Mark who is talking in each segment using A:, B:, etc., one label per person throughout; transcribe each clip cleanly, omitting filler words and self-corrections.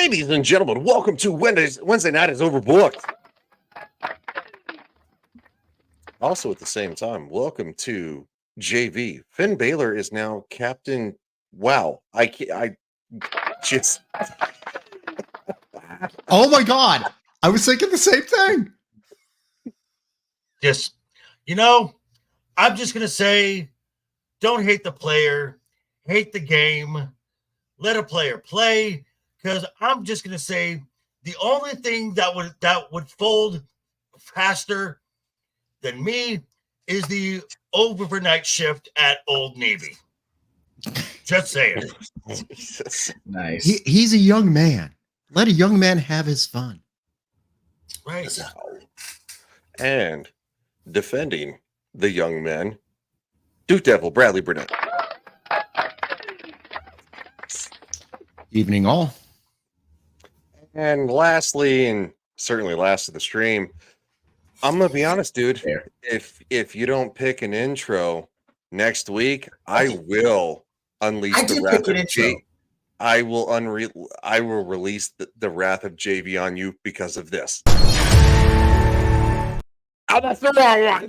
A: Ladies and gentlemen, welcome to Wednesday night is Overbooked. Also at the same time, welcome to JV. Finn Balor is now captain. Wow, I just.
B: Oh my God, I was thinking the same thing.
C: Just, I'm just gonna say, don't hate the player, hate the game. Let a player play. Because I'm just gonna say the only thing that would fold faster than me is the overnight shift at Old Navy. Just saying.
A: Jesus.
B: Nice. He's a young man. Let a young man have his fun.
C: Right.
A: And defending the young men, Duke Devil Bradley Burnett.
B: Evening all.
A: And lastly, and certainly last of the stream, I'm gonna be honest, dude. If you don't pick an intro next week, I will unleash the wrath of JV. I will release the wrath of JV on you because of this. Oh, that's the wrong one.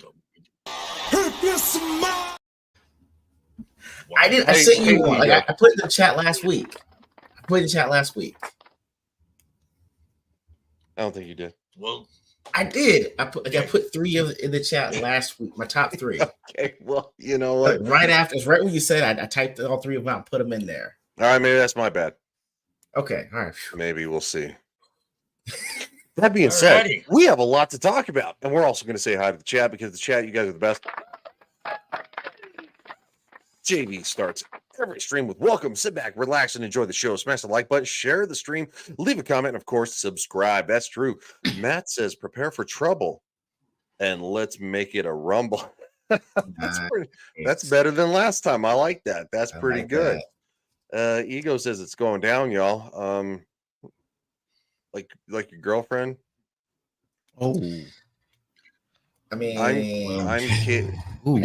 D: I sent you one. Like I put it in the chat last week.
A: I don't think you did.
C: Well,
D: I did. I put 3 in the chat last week. My top 3.
A: Okay. Well, you know what?
D: Right when you said I typed all 3 of them out and put them in there.
A: All right, maybe that's my bad.
D: Okay. All right.
A: Maybe we'll see. That being said, we have a lot to talk about, and we're also going to say hi to the chat because the chat, you guys are the best. JV starts every stream with welcome. Sit back, relax, and enjoy the show. Smash the like button, share the stream, leave a comment, and of course, subscribe. That's true. Matt says, prepare for trouble, and let's make it a rumble. That's better than last time. I like that. That's pretty good. Ego says it's going down, y'all. Like your girlfriend.
D: Oh. I mean,
A: I'm kidding.
C: We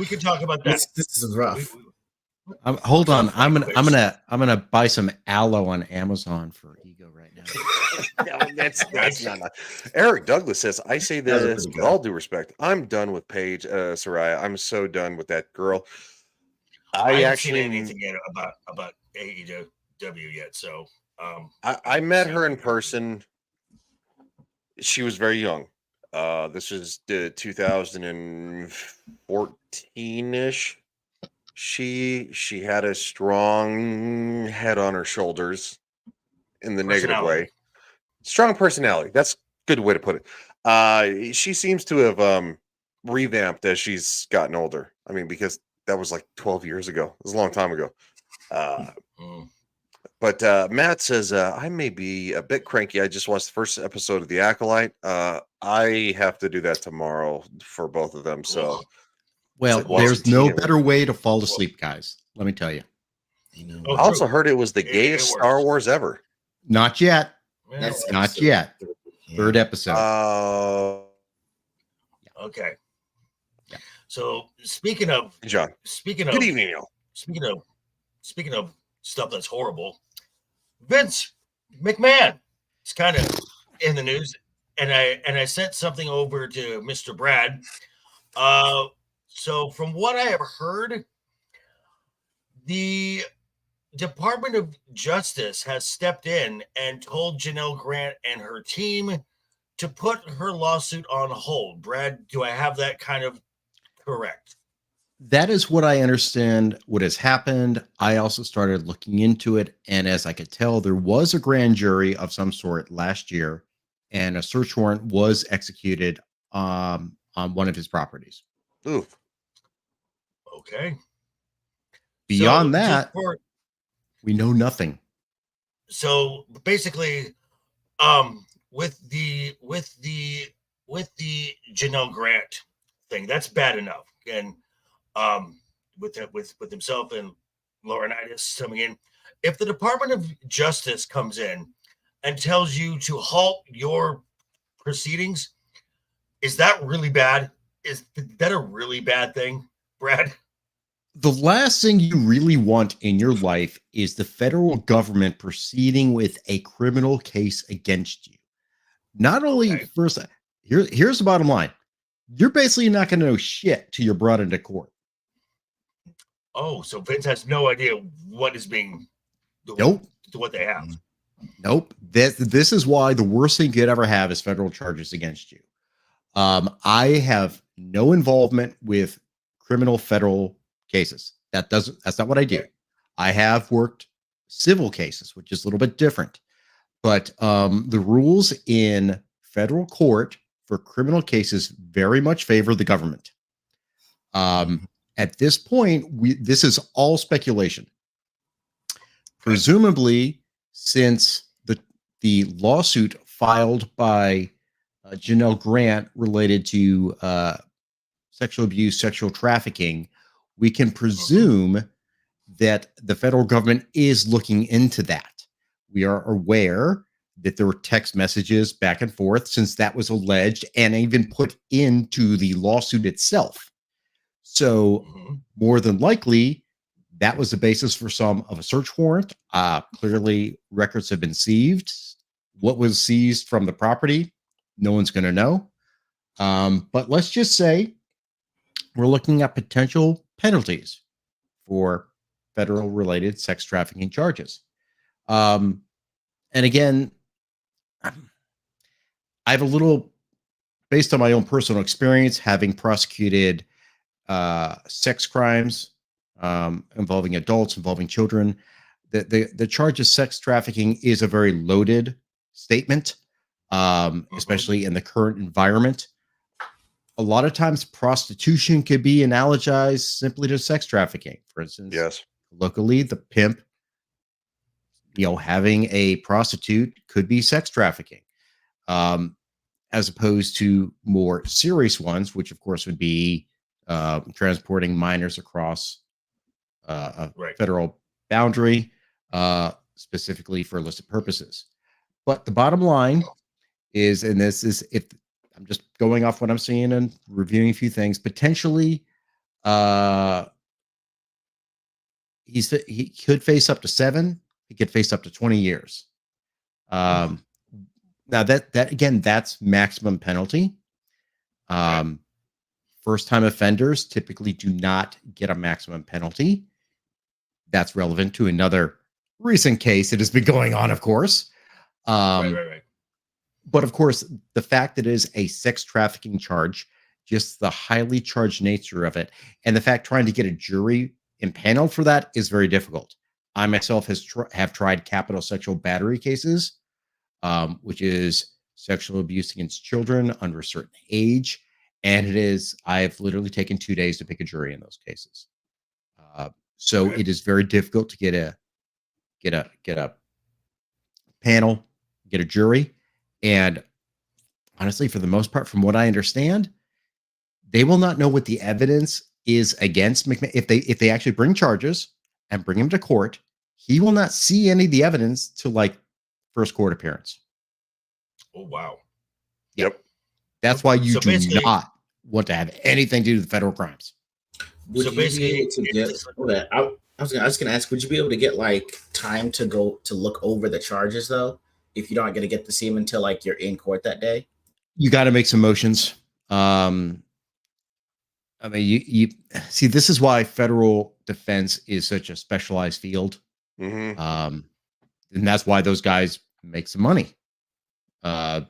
C: can talk about that.
D: This is rough.
B: Hold on, I'm gonna buy some aloe on Amazon for Ego right now.
A: No, that's not. Eric Douglas says, "I say this with all due respect. I'm done with Paige Soraya. I'm so done with that girl.
C: I haven't seen anything yet about AEW yet. So
A: I met her in person. She was very young. This was 2014-ish. She had a strong head on her shoulders in the negative way. Strong personality. That's a good way to put it. She seems to have revamped as she's gotten older. I mean, because that was like 12 years ago. It was a long time ago. But Matt says, I may be a bit cranky. I just watched the first episode of The Acolyte. I have to do that tomorrow for both of them. So,
B: well, there's no better way to fall asleep, guys. Let me tell you.
A: I also heard it was the gayest Star Wars ever.
B: Not yet.
D: That's
B: not yet. Third episode.
C: Okay. So speaking of
A: John, good evening, y'all.
C: Speaking of stuff that's horrible, Vince McMahon is kind of in the news, and I sent something over to Mr. Brad. So from what I have heard, the Department of Justice has stepped in and told Janelle Grant and her team to put her lawsuit on hold. Brad, do I have that kind of correct?
B: That is what I understand what has happened. I also started looking into it, and as I could tell, there was a grand jury of some sort last year, and a search warrant was executed on one of his properties.
A: Oof.
C: Okay.
B: Beyond that, we know nothing.
C: So basically, with the Janelle Grant thing, that's bad enough, and with himself and Laurinaitis coming in, if the Department of Justice comes in and tells you to halt your proceedings, is that really bad? Is that a really bad thing, Brad?
B: The last thing you really want in your life is the federal government proceeding with a criminal case against you. Not only
C: Okay.
B: first, here's the bottom line. You're basically not going to know shit till you're brought into court.
C: Oh, so Vince has no idea what is being
B: Nope.
C: to what they have.
B: Nope. This is why the worst thing you could ever have is federal charges against you. I have no involvement with criminal federal cases. That's not what I do. I have worked civil cases, which is a little bit different. But the rules in federal court for criminal cases very much favor the government. At this point, this is all speculation. Presumably, since the lawsuit filed by Janelle Grant related to sexual abuse, sexual trafficking, we can presume that the federal government is looking into that. We are aware that there were text messages back and forth since that was alleged and even put into the lawsuit itself. So more than likely, that was the basis for some of a search warrant. Clearly, records have been seized. What was seized from the property, no one's going to know. But let's just say we're looking at potential penalties for federal related sex trafficking charges. And again, I have a little, based on my own personal experience, having prosecuted sex crimes involving adults, involving children. The charge of sex trafficking is a very loaded statement, especially in the current environment. A lot of times prostitution could be analogized simply to sex trafficking. For instance,
A: Yes.
B: Locally, the pimp, having a prostitute could be sex trafficking, as opposed to more serious ones, which of course would be transporting minors across a federal boundary, specifically for illicit purposes. But the bottom line is, and this is, if I'm just going off what I'm seeing and reviewing a few things, potentially he could face up to 7. He could face up to 20 years. Now that again, that's maximum penalty. First-time offenders typically do not get a maximum penalty. That's relevant to another recent case that has been going on, of course.
C: Right.
B: But of course, the fact that it is a sex trafficking charge, just the highly charged nature of it, and the fact trying to get a jury impaneled for that is very difficult. I myself have tried capital sexual battery cases, which is sexual abuse against children under a certain age. And I've literally taken 2 days to pick a jury in those cases. So it is very difficult to get a panel, get a jury. And honestly, for the most part, from what I understand, they will not know what the evidence is against McMahon. If they actually bring charges and bring him to court, he will not see any of the evidence till like first court appearance.
C: Oh, wow.
A: Yep.
B: That's why you
C: So
B: do not want to have anything to do with federal crimes.
D: Would
C: So
D: you be
C: basically,
D: able to get? I was going to ask. Would you be able to get like time to go to look over the charges though? If you're not going to get to see them until like you're in court that day,
B: You got to make some motions. I mean, you see, this is why federal defense is such a specialized field.
A: Mm-hmm.
B: And that's why those guys make some money,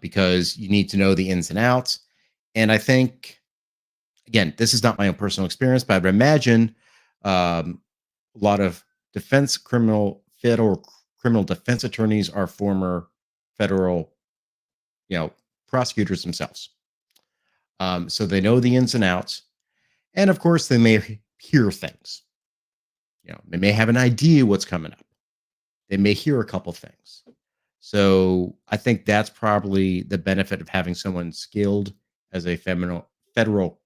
B: because you need to know the ins and outs. And I think, again, this is not my own personal experience, but I would imagine a lot of federal criminal defense attorneys are former federal, prosecutors themselves. So they know the ins and outs. And of course, they may hear things. They may have an idea what's coming up. They may hear a couple things. So I think that's probably the benefit of having someone skilled as a federal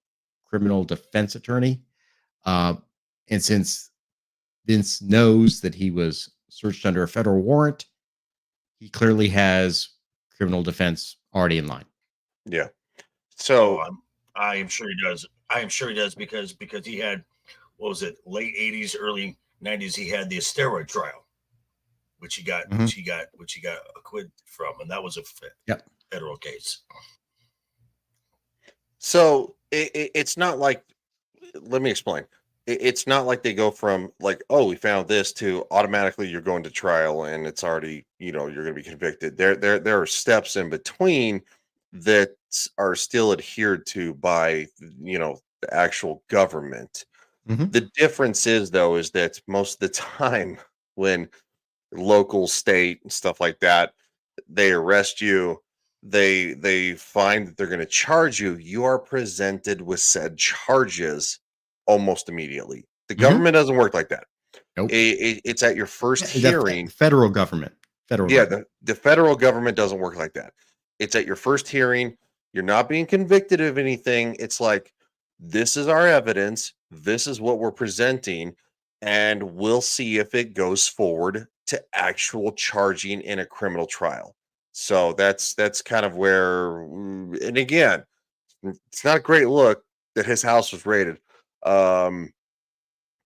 B: criminal defense attorney. And since Vince knows that he was searched under a federal warrant, he clearly has criminal defense already in line.
A: Yeah. So
C: I am sure he does. I am sure he does because he had what was it, late 80s, early 90s, he had the steroid trial, which he got acquitted from, and that was a federal case.
A: So it's not like, let me explain. It's not like they go from like, oh, we found this to automatically you're going to trial and it's already, you're going to be convicted. There are steps in between that are still adhered to by, the actual government. The difference is though, is that most of the time when local, state, and stuff like that, they arrest you, they find that they're going to charge you, you are presented with said charges almost immediately. The government doesn't work like that.
B: Nope.
A: It's at your first
B: The
A: hearing.
B: federal government.
A: The federal government doesn't work like that. It's at your first hearing. You're not being convicted of anything. It's like, this is our evidence. This is what we're presenting. And we'll see if it goes forward to actual charging in a criminal trial. So that's kind of where, and again, it's not a great look that his house was raided. But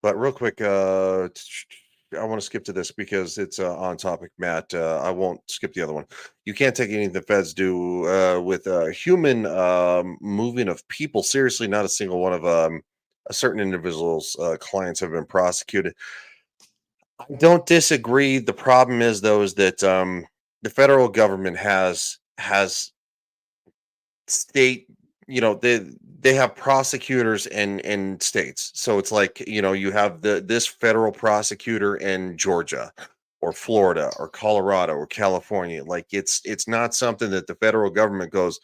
A: real quick, I want to skip to this because it's on topic, Matt. I won't skip the other one. You can't take anything the feds do with human moving of people seriously. Not a single one of a certain individual's clients have been prosecuted. I don't disagree. The problem is, though, is that the federal government has state, they have prosecutors in states. So it's like, you have this federal prosecutor in Georgia or Florida or Colorado or California. Like it's not something that the federal government goes,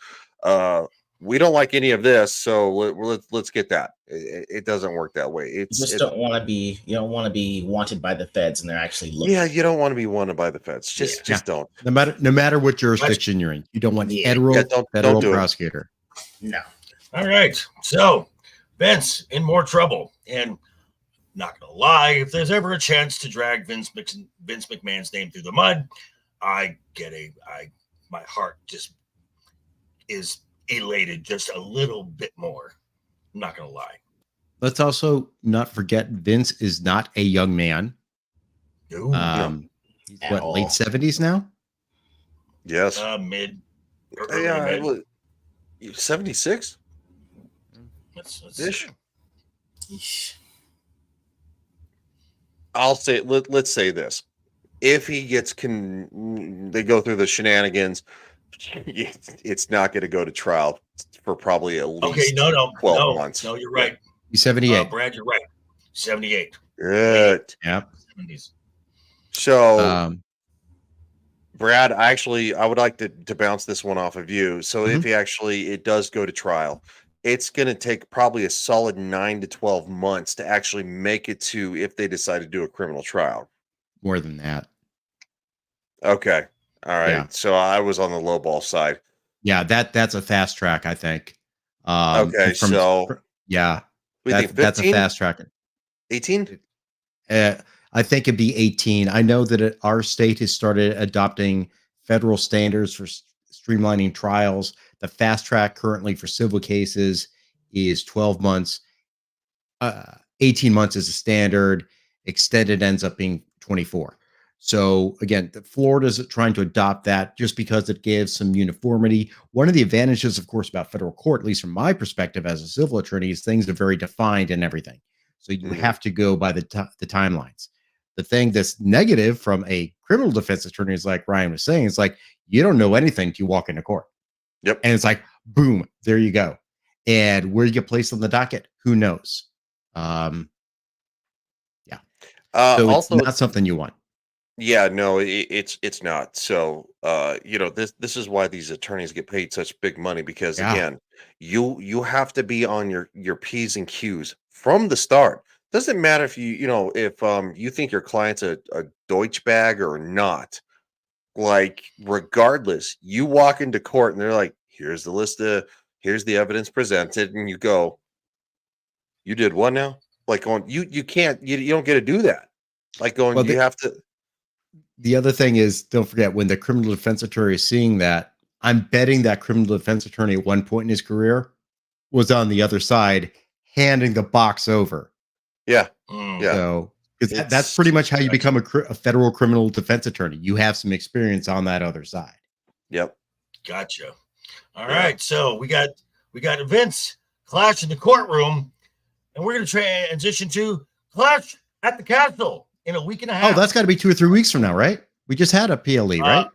A: we don't like any of this, so let's get that. It doesn't work that way.
D: You don't want to be wanted by the feds, and they're actually looking.
A: Yeah, you don't want to be wanted by the feds. Just don't.
B: No matter what jurisdiction you're in, you don't want federal prosecutor.
D: No.
C: All right. So Vince in more trouble, and not gonna lie, if there's ever a chance to drag Vince McMahon's name through the mud, my heart just is elated just a little bit more. I'm not gonna lie.
B: Let's also not forget Vince is not a young man.
C: No,
B: he's late 70s now?
A: Yes.
C: Mid.
A: 76?
C: Let's
A: Ish. I'll say, let's say this. If he gets they go through the shenanigans, it's not going to go to trial for probably at least 12 months.
C: No, you're right.
B: He's 78.
C: Brad, you're right. 78.
A: Good.
B: Yep.
C: 70s.
A: So, Brad, I would like to bounce this one off of you. So if it does go to trial, it's going to take probably a solid 9 to 12 months to actually make it to, if they decide to do a criminal trial.
B: More than that.
A: Okay. All right.
B: Yeah.
A: So I was on the low ball side.
B: Yeah, that's a fast track, I think.
A: Okay.
B: Yeah.
A: That's
B: a fast track.
A: 18?
B: I think it'd be 18. I know that our state has started adopting federal standards for streamlining trials. The fast track currently for civil cases is 12 months. 18 months is a standard. Extended ends up being 24. So again, Florida's trying to adopt that just because it gives some uniformity. One of the advantages, of course, about federal court, at least from my perspective as a civil attorney, is things are very defined and everything. So you have to go by the timelines. The thing that's negative from a criminal defense attorney is, like Ryan was saying, it's like you don't know anything till you walk into court.
A: Yep.
B: And it's like, boom, there you go. And where you get placed on the docket, who knows? So also, it's not something you want.
A: Yeah, no, it's not. So, this is why these attorneys get paid such big money, because again, you have to be on your P's and Q's from the start. Doesn't matter if you think your client's a Deutsch bag or not. Like, regardless, you walk into court and they're like, here's the evidence presented, and you go, you did what now? Like, going, you don't get to do that. Like, going, you have to.
B: The other thing is, don't forget, when the criminal defense attorney is seeing that, I'm betting that criminal defense attorney at one point in his career was on the other side handing the box over
A: Yeah.
C: Mm.
A: Yeah.
B: So because that's
A: It's-
B: pretty much how you become a federal criminal defense attorney. You have some experience on that other side.
A: Yep.
C: Gotcha. All
A: Yeah.
C: right, so we got Vince Clash in the courtroom, and we're going to transition to Clash at the Castle in a week and a half.
B: Oh, that's got to be 2 or 3 weeks from now, right? We just had a PLE, right?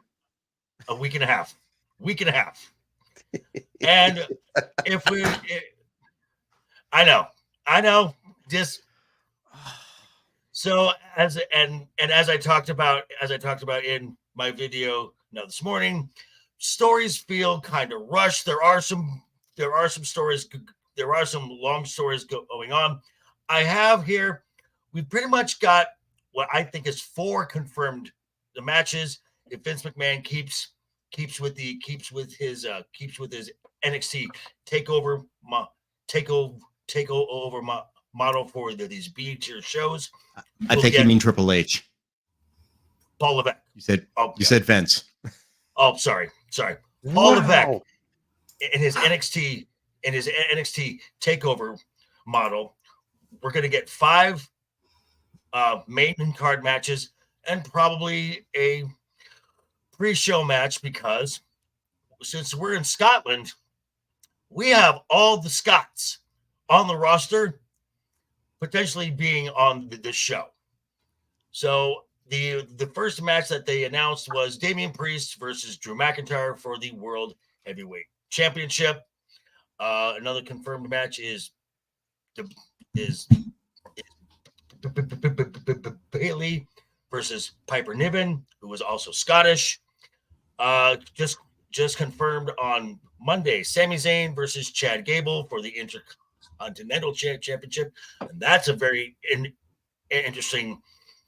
C: A week and a half. And if we, I know, just so as I talked about in my video this morning, stories feel kind of rushed. There are some stories. There are some long stories going on. I have here. We pretty much got what I think is 4 confirmed the matches. If Vince McMahon keeps with his NXT takeover model for these B tier shows.
B: I think you mean Triple H.
C: Paul Levesque.
B: You said Vince.
C: Oh, sorry. Paul Levesque in his NXT takeover model. We're going to get 5 main card matches and probably a pre-show match, because since we're in Scotland, we have all the Scots on the roster potentially being on this show. So the first match that they announced was Damian Priest versus Drew McIntyre for the World Heavyweight Championship. Another confirmed match is Bailey versus Piper Niven, who was also Scottish. Just confirmed on Monday, Sami Zayn versus Chad Gable for the Intercontinental Championship, and that's a very interesting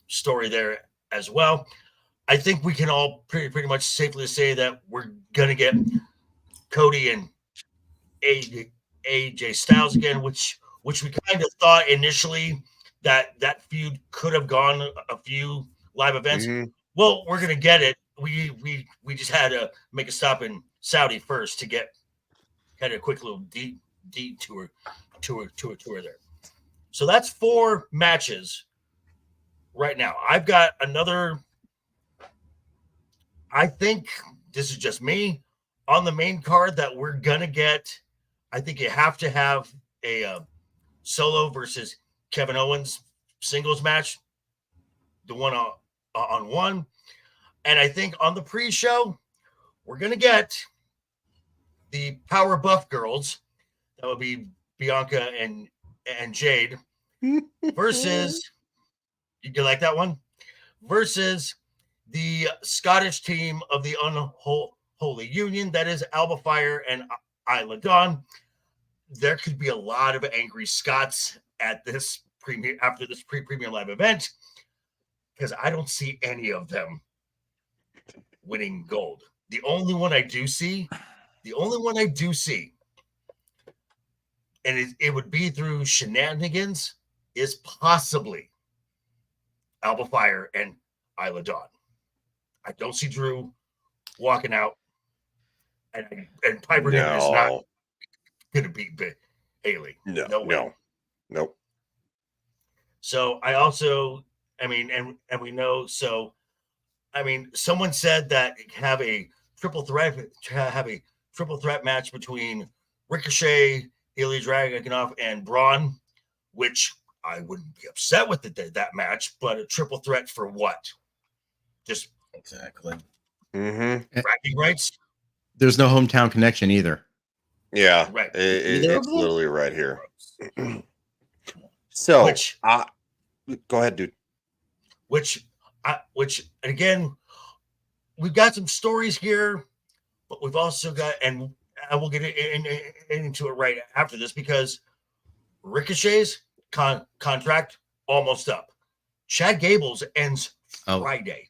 C: story there as well. I think we can all pretty much safely say that we're gonna get Cody and AJ Styles again, which we kind of thought initially that feud could have gone a few live events.
A: Mhm.
C: Well, we're gonna get it. We just had to make a stop in Saudi first to get kind of a quick little detour there. So that's 4 matches right now. I've got another. I think this is just me on the main card that we're gonna get. I think you have to have a Solo versus Kevin Owens singles match, the one on one. And I think on the pre-show, we're going to get the Power Buff Girls. That would be Bianca and Jade versus, you like that one? Versus the Scottish team of the Unholy Union. That is Alba Fire and Isla Dawn. There could be a lot of angry Scots at this after this premium live event, because I don't see any of them winning gold. The only one I do see, and it would be through shenanigans, is possibly Alba Fire and Isla Dawn. I don't see Drew walking out, and Piper Niven is not going to beat Haley. No way.
A: Nope.
C: So I also, and we know, so someone said that have a triple threat match between Ricochet, Ilya Dragunov, and Braun, which I wouldn't be upset with that match, but a triple threat for what? Just
D: exactly.
C: bragging rights.
B: There's no hometown connection either.
A: Yeah,
C: right.
A: It's literally right here. So, go ahead, dude.
C: Which again, we've got some stories here, but we've also got, and I will get into it right after this, because Ricochet's contract almost up. Chad Gable's ends Friday.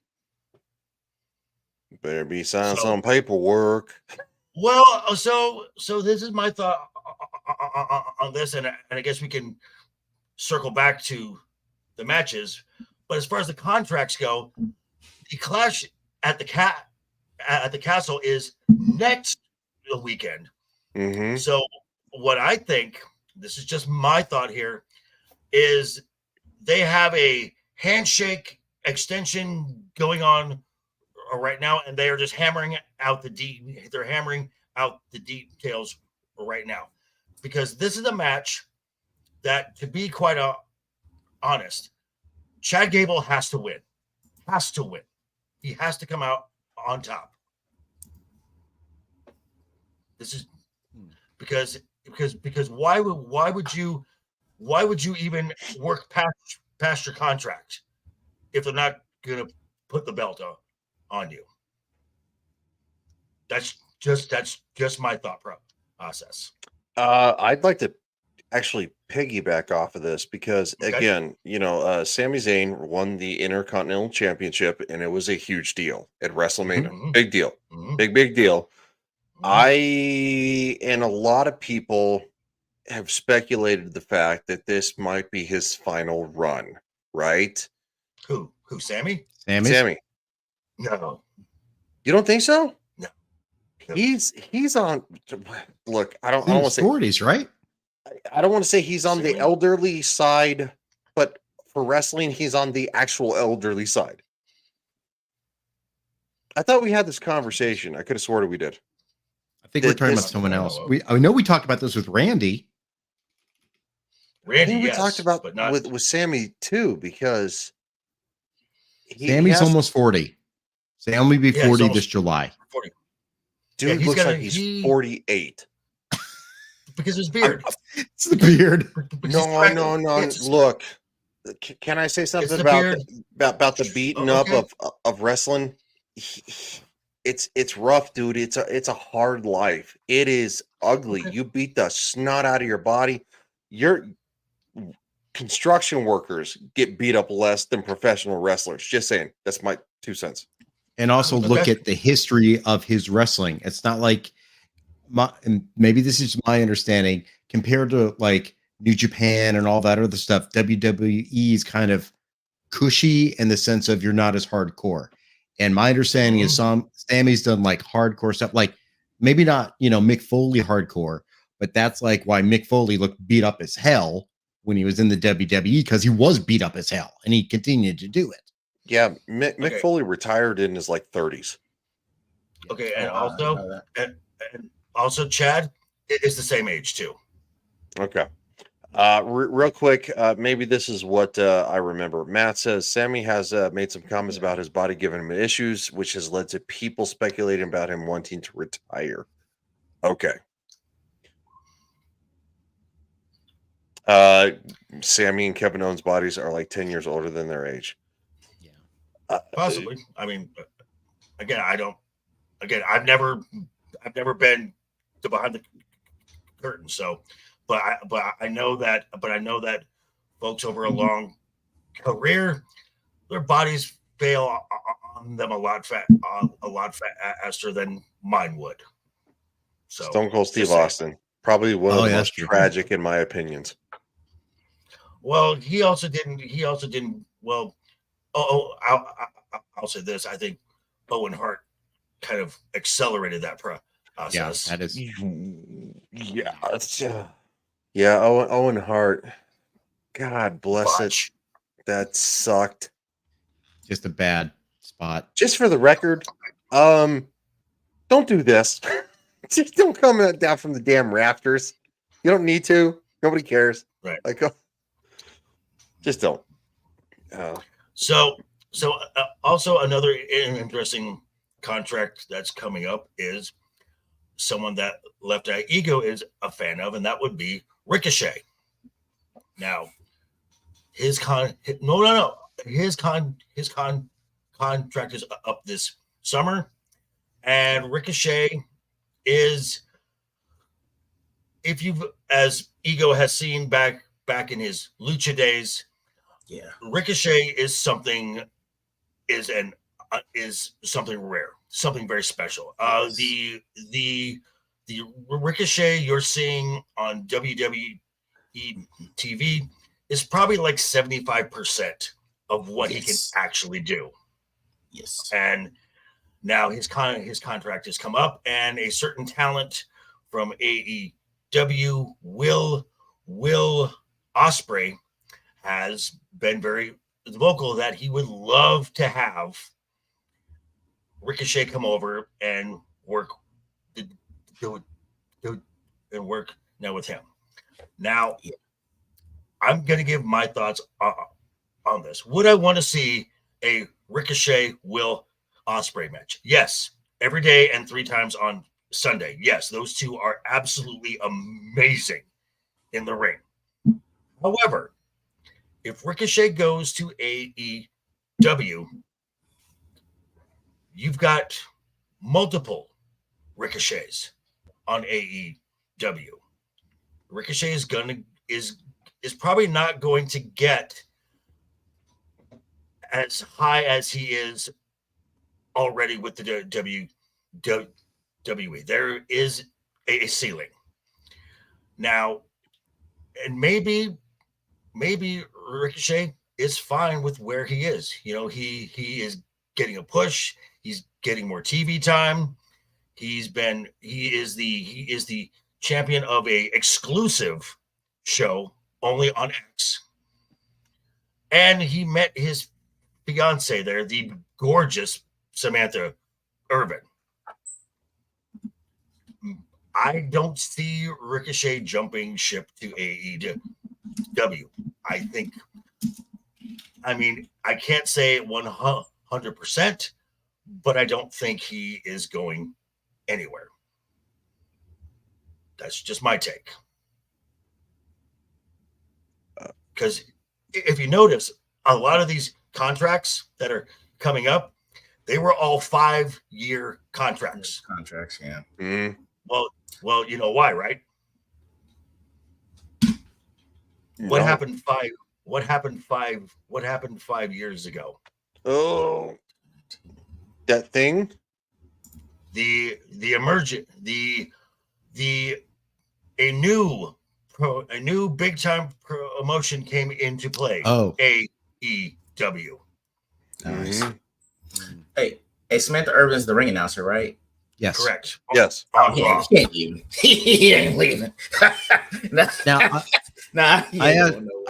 A: Better be signing some paperwork.
C: Well, so this is my thought on this, and I guess we can circle back to the matches. But as far as the contracts go, the Clash at the Castle is next weekend.
A: Mm-hmm.
C: So what I think, this is just my thought here, is they have a handshake extension going on right now, and they are just hammering out they're hammering out the details right now, because this is a match that, to be quite honest, Chad Gable has to win. Has to win. He has to come out on top. This is because why would you even work past your contract if they're not gonna put the belt on you? That's just my thought process.
A: I'd like to actually piggyback off of this because,
C: Okay.
A: again, Sami Zayn won the Intercontinental Championship, and it was a huge deal at WrestleMania.
C: Mhm.
A: Big deal.
C: Mhm.
A: Big deal.
C: Mhm.
A: I and a lot of people have speculated the fact that this might be his final run, right?
C: Who Sammy?
A: Sammy.
C: No.
A: You don't think so?
C: No.
A: He's on. Look, I don't
B: In
A: want to
B: his
A: say
B: 40s, right?
A: I don't want to say he's on the
C: Sammy?
A: elderly side, but for wrestling, he's on the actual elderly side. I thought we had this conversation. I could have sworn we did.
B: I think we're
A: Th-
B: talking
A: this-
B: about someone else. I know we talked about this with Randy.
A: I
C: Randy,
A: think we
C: yes,
A: talked about
C: but not
A: with Sammy too, because
B: Sammy's almost 40. Sammy will be
C: Yeah, he's
B: 40
C: almost-
B: this July.
C: 40
A: dude
C: yeah, he's
A: looks
C: gonna-
A: like he's
C: he-
A: 48.
C: because of his beard.
B: It's the beard.
C: Because he's
A: No.
C: correct.
A: Look, can I say something
C: the
A: about
C: beard.
A: about the beating
C: Oh,
A: up
C: okay.
A: of wrestling? It's rough, dude. It's a hard life. It is ugly.
C: Okay.
A: You beat the snot out of your body. Your construction workers get beat up less than professional wrestlers. Just saying. That's my 2 cents.
B: And also
C: Okay.
B: look at the history of his wrestling. It's not like and maybe this is my understanding, compared to like New Japan and all that other stuff, WWE is kind of cushy in the sense of you're not as hardcore. And my understanding is Sammy's done like hardcore stuff, like maybe not, Mick Foley hardcore, but that's like why Mick Foley looked beat up as hell when he was in the WWE, because he was beat up as hell and he continued to do it.
A: Yeah, Mick
C: Okay.
A: Foley retired in his 30s.
C: Okay, and
D: I know that.
C: also Chad is the same age too.
A: Okay. Real quick, maybe this is what I remember. Matt says Sammy has made some comments about his body giving him issues, which has led to people speculating about him wanting to retire. Okay. Sammy and Kevin Owens' bodies are like 10 years older than their age.
B: Yeah.
C: Possibly. I mean, again, I've never been to behind the curtain, so but I know that folks over a long career, their bodies fail on them a lot faster than mine would. So
A: Stone Cold Steve
C: just saying.
A: Austin, probably one of
B: Oh,
A: the
B: yeah,
A: most
B: that's true.
A: tragic in my opinions.
C: Well, he also didn't. Well, I'll say this. I think Owen Hart kind of accelerated that
B: Yeah,
C: process.
B: that is.
A: Yeah, Owen Hart. God bless it.
C: Botch.
A: That sucked.
B: Just a bad spot.
A: Just for the record, don't do this. Just don't come down from the damn rafters. You don't need to. Nobody cares.
C: Right.
A: Like, just don't.
C: So also another interesting contract that's coming up is someone that LeftEyeEgo is a fan of, and that would be Ricochet. Now, his contract is up this summer, and Ricochet is, if you've, as Ego has seen back in his Lucha days,
D: Yeah.
C: Ricochet is something rare, something very special. The Ricochet you're seeing on WWE TV is probably like 75% of what he can
D: Yes.
C: actually do.
D: Yes.
C: And now his contract has come up, and a certain talent from AEW, Will Ospreay, has been very vocal that he would love to have Ricochet come over and work and work now with him. Now, I'm going to give my thoughts on this. Would I want to see a Ricochet Will Ospreay match? Yes, every day and 3 times on Sunday. Yes, those two are absolutely amazing in the ring. However, if Ricochet goes to AEW, you've got multiple Ricochets on AEW. Ricochet is probably not going to get as high as he is already with the WWE. There is a ceiling. Now, and maybe Ricochet is fine with where he is. You know, he is getting a push. He's getting more TV time. He is the champion of a exclusive show only on X. And he met his fiance there, the gorgeous Samantha Irvin. I don't see Ricochet jumping ship to AEW. I can't say 100%, but I don't think he is going anywhere. That's just my take. Because if you notice, a lot of these contracts that are coming up, they were all 5-year contracts.
D: Contracts, yeah.
A: Mm.
C: Well, you know why, right? What happened 5 years ago?
A: Oh, that thing.
C: A new big time promotion came into play.
B: Oh,
C: AEW.
D: Nice.
A: Mm-hmm.
D: Hey, Samantha Irvin's the ring announcer, right?
B: yes.
C: Correct.
A: Yes.
D: He ain't leaving. He ain't leaving.
B: Now,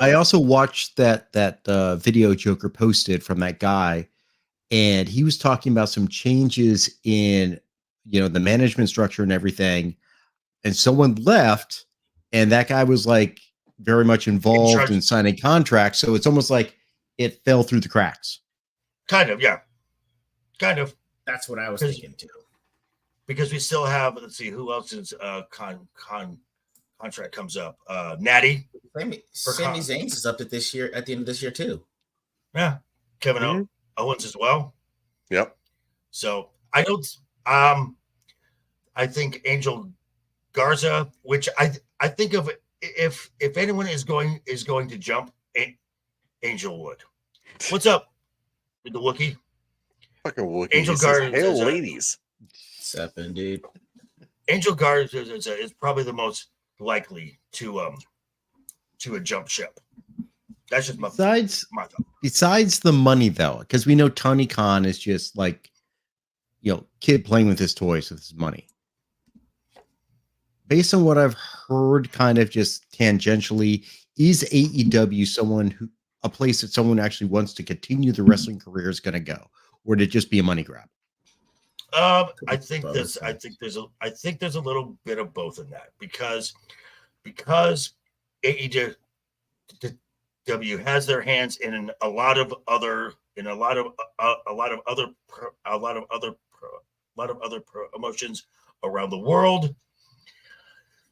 B: I also watched that video Joker posted from that guy, and he was talking about some changes in the management structure and everything, and someone left, and that guy was like very much involved in signing contracts, so it's almost like it fell through the cracks.
C: Kind of, yeah. Kind of.
D: That's what I was thinking too.
C: Because we still have, let's see, who else's contract comes up? Natty.
D: Sami Zayn is up at this year, at the end of this year too.
C: Yeah. Kevin Owens as well.
A: Yep.
C: So I don't I think Angel Garza, which I think of, if anyone is going to jump, Angel would. What's up with the Wookiee?
A: Fucking Wookiee.
C: Angel Garza.
A: Hail ladies.
D: Seven, dude.
C: Angel Garza is probably the most likely to a jump ship. That's just my thought.
B: Besides the money, though, because we know Tony Khan is just like, kid playing with his toys with his money. Based on what I've heard, kind of just tangentially, is AEW a place that someone actually wants to continue the wrestling career is going to go, or did it just be a money grab?
C: I think there's a little bit of both in that, because AEW has their hands in a lot of other promotions around the world,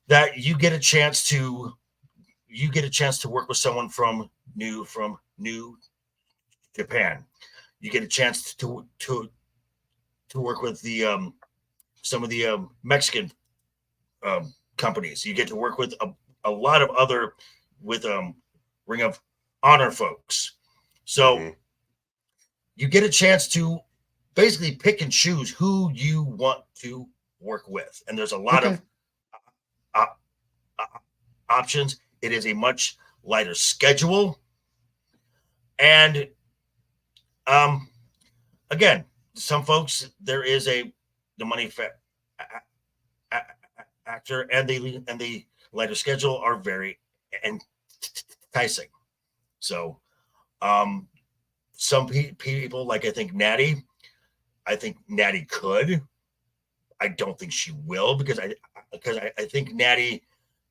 C: that you get a chance to work with someone from New Japan. You get a chance to work with the some of the Mexican companies. You get to work with a lot of other Ring of Honor folks. So you get a chance to basically pick and choose who you want to work with, and there's a lot of options. It is a much lighter schedule, and again, some folks, there is the money factor, and the lighter schedule are very enticing. So, some people, like I think Natty could. I don't think she will, because I think Natty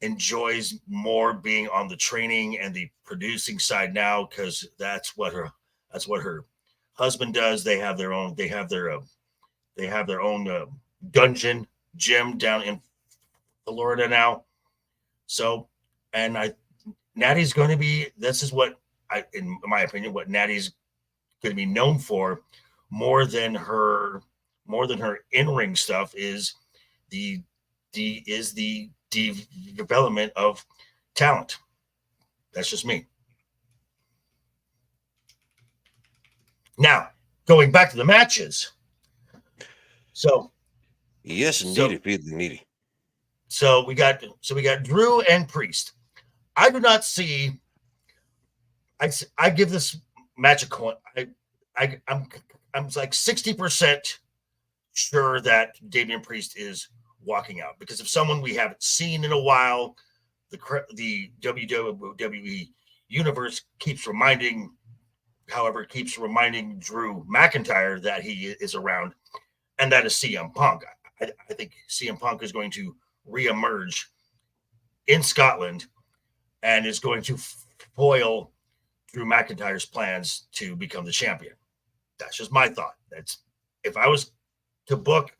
C: enjoys more being on the training and the producing side now, because that's what her husband does. They have their own dungeon gym down in Florida now. So, and Natty's going to be, this is what in my opinion, what Natty's going to be known for more than her in-ring stuff is the development of talent. That's just me. Now, going back to the matches. So,
A: yes, indeed, feed the needy.
C: So we got Drew and Priest. I do not see. I give this match a coin. I'm like 60% sure that Damian Priest is walking out, because of someone we haven't seen in a while. The WWE universe keeps reminding Drew McIntyre that he is around, and that is CM Punk. I think CM Punk is going to reemerge in Scotland and is going to foil Drew McIntyre's plans to become the champion. That's just my thought. That's, if I was to book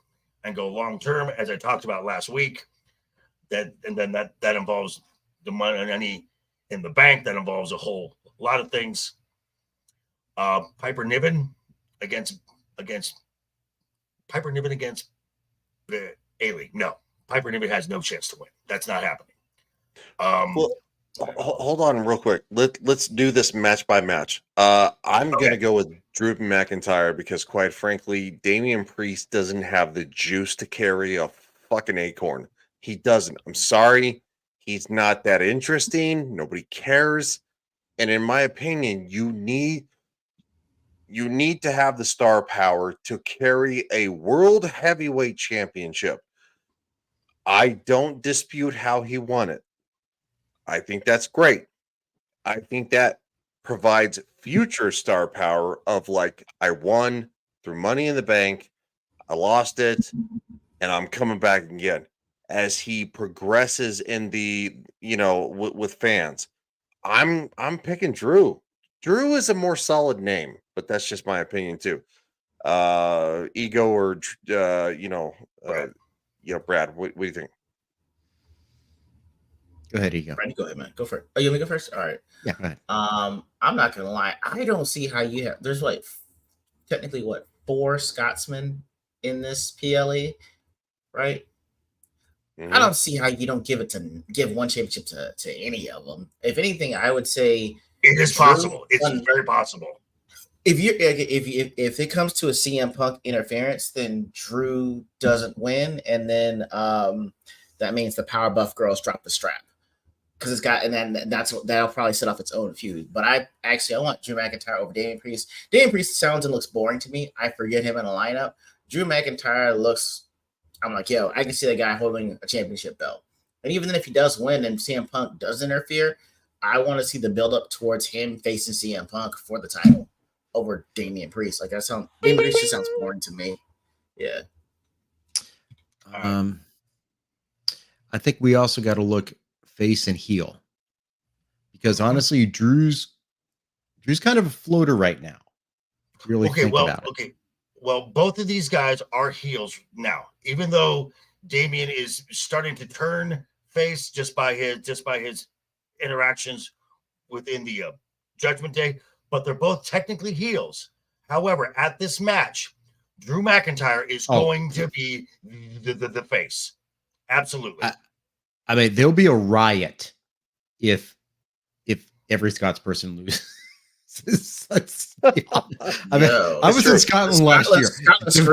C: and go long term, as I talked about last week, that involves the money in the bank. That involves a whole lot of things. Piper Niven against Bayley. No, Piper Niven has no chance to win. That's not happening.
A: Well, hold on real quick. Let's do this match by match. I'm going to go with Drew McIntyre, because quite frankly, Damian Priest doesn't have the juice to carry a fucking acorn. He doesn't. I'm sorry. He's not that interesting. Nobody cares. And in my opinion, you need to have the star power to carry a world heavyweight championship. I don't dispute how he won it. I think that's great. I think that provides future star power of, like, I won through Money in the Bank, I lost it, and I'm coming back again. As he progresses in the, with fans, I'm picking Drew. Drew is a more solid name, but that's just my opinion too. Ego or Brad, what do you think?
B: Go ahead, Ego.
D: Randy, go ahead, man. Go for it. Oh, you want me to go first? All right.
B: Yeah, go ahead.
D: I'm not gonna lie. I don't see how you have. There's technically 4 Scotsmen in this PLE, right? Mm-hmm. I don't see how you don't give one championship to any of them. If anything, I would say
C: it is possible. It's very possible.
D: If it comes to a CM Punk interference, then Drew doesn't win, and then that means the Power Buff Girls drop the strap, because that'll probably set off its own feud. But I want Drew McIntyre over Damian Priest. Damian Priest sounds and looks boring to me. I forget him in a lineup. Drew McIntyre looks. I'm like, yo, I can see the guy holding a championship belt. And even then, if he does win and CM Punk does interfere, I want to see the build up towards him facing CM Punk for the title over Damian Priest. Like, Damian Priest just sounds boring to me. Yeah.
B: I think we also got to look face and heel, because honestly, Drew's kind of a floater right now. Really think about it.
C: Okay. Well, both of these guys are heels now, even though Damian is starting to turn face just by his interactions within the Judgment Day, but they're both technically heels. However, at this match, Drew McIntyre is going to be the face. Absolutely.
B: I mean, there'll be a riot if every Scots person loses. I was in Scotland last year.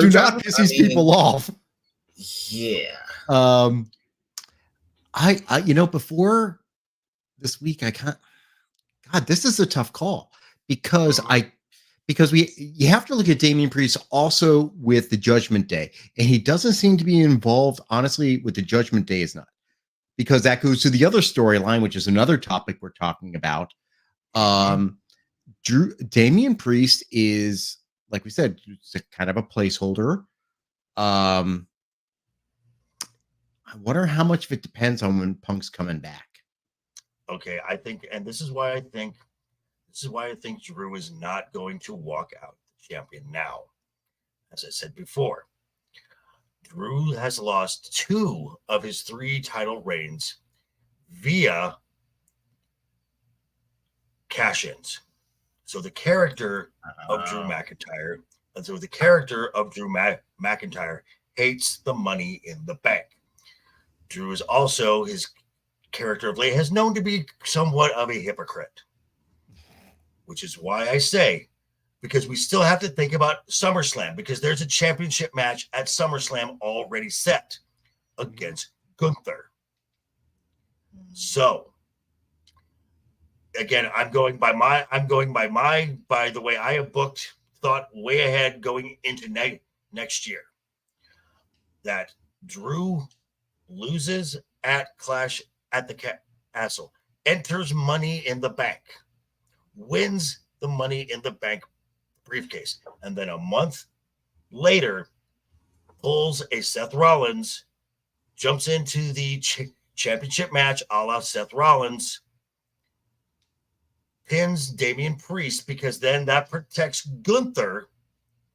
B: Do not piss these people off.
D: Yeah.
B: Before this week, this is a tough call, because you have to look at Damian Priest also with the Judgment Day, and he doesn't seem to be involved, honestly, with the Judgment Day is not, because that goes to the other storyline, which is another topic we're talking about. Damian Priest is, like we said, it's a kind of a placeholder. I wonder how much of it depends on when Punk's coming back.
C: Okay, I think, and this is why I think Drew is not going to walk out the champion now. As I said before, Drew has lost 2 of his 3 title reigns via cash-ins. So the character of Drew McIntyre, hates the money in the bank. Drew is also, his character of late has known to be somewhat of a hypocrite, which is why I say, because we still have to think about SummerSlam, because there's a championship match at SummerSlam already set against Gunther. So again, by the way I have booked, thought way ahead going into next year, that Drew loses at Clash at the Castle, enters Money in the Bank, wins the Money in the Bank briefcase, and then a month later pulls a Seth Rollins, jumps into the championship match a la Seth Rollins, pins Damian Priest, because then that protects Gunther.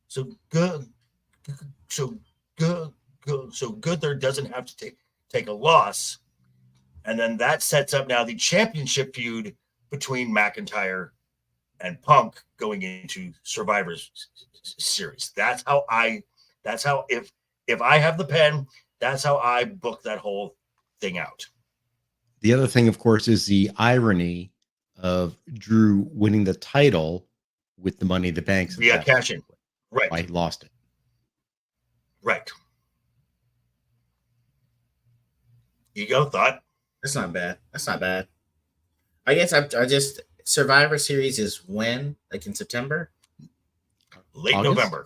C: So Gunther doesn't have to take a loss. And then that sets up now the championship feud between McIntyre and Punk going into Survivor Series. That's how if I have the pen, that's how I book that whole thing out.
B: The other thing, of course, is the irony of Drew winning the title with the Money in the Bank
C: via cash in. Right.
B: Why he lost it.
C: Right. Ego thought?
D: That's not bad. I guess I just Survivor Series is when? Like in September?
C: Late
B: August?
C: November.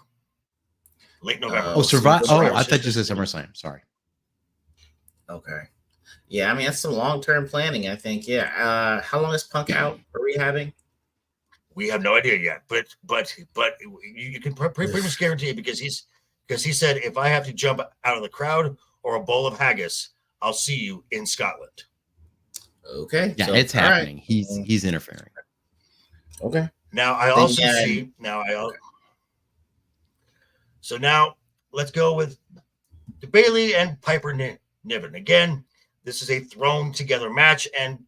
B: Survivor.
D: Survivor
B: I thought you
D: Series.
B: said SummerSlam. Sorry.
D: Okay. Yeah, I mean that's some long-term planning, I think. Yeah. How long is Punk out for rehabbing?
C: We have no idea yet, but you can pretty much guarantee it, because he said, if I have to jump out of the crowd or a bowl of haggis, I'll see you in Scotland.
D: Okay.
B: Yeah,
D: so,
B: it's
D: all
B: happening.
D: right.
B: He's interfering.
D: Okay.
C: Now I also see So now let's go with Bayley and Piper Niven. Again, this is a thrown together match, and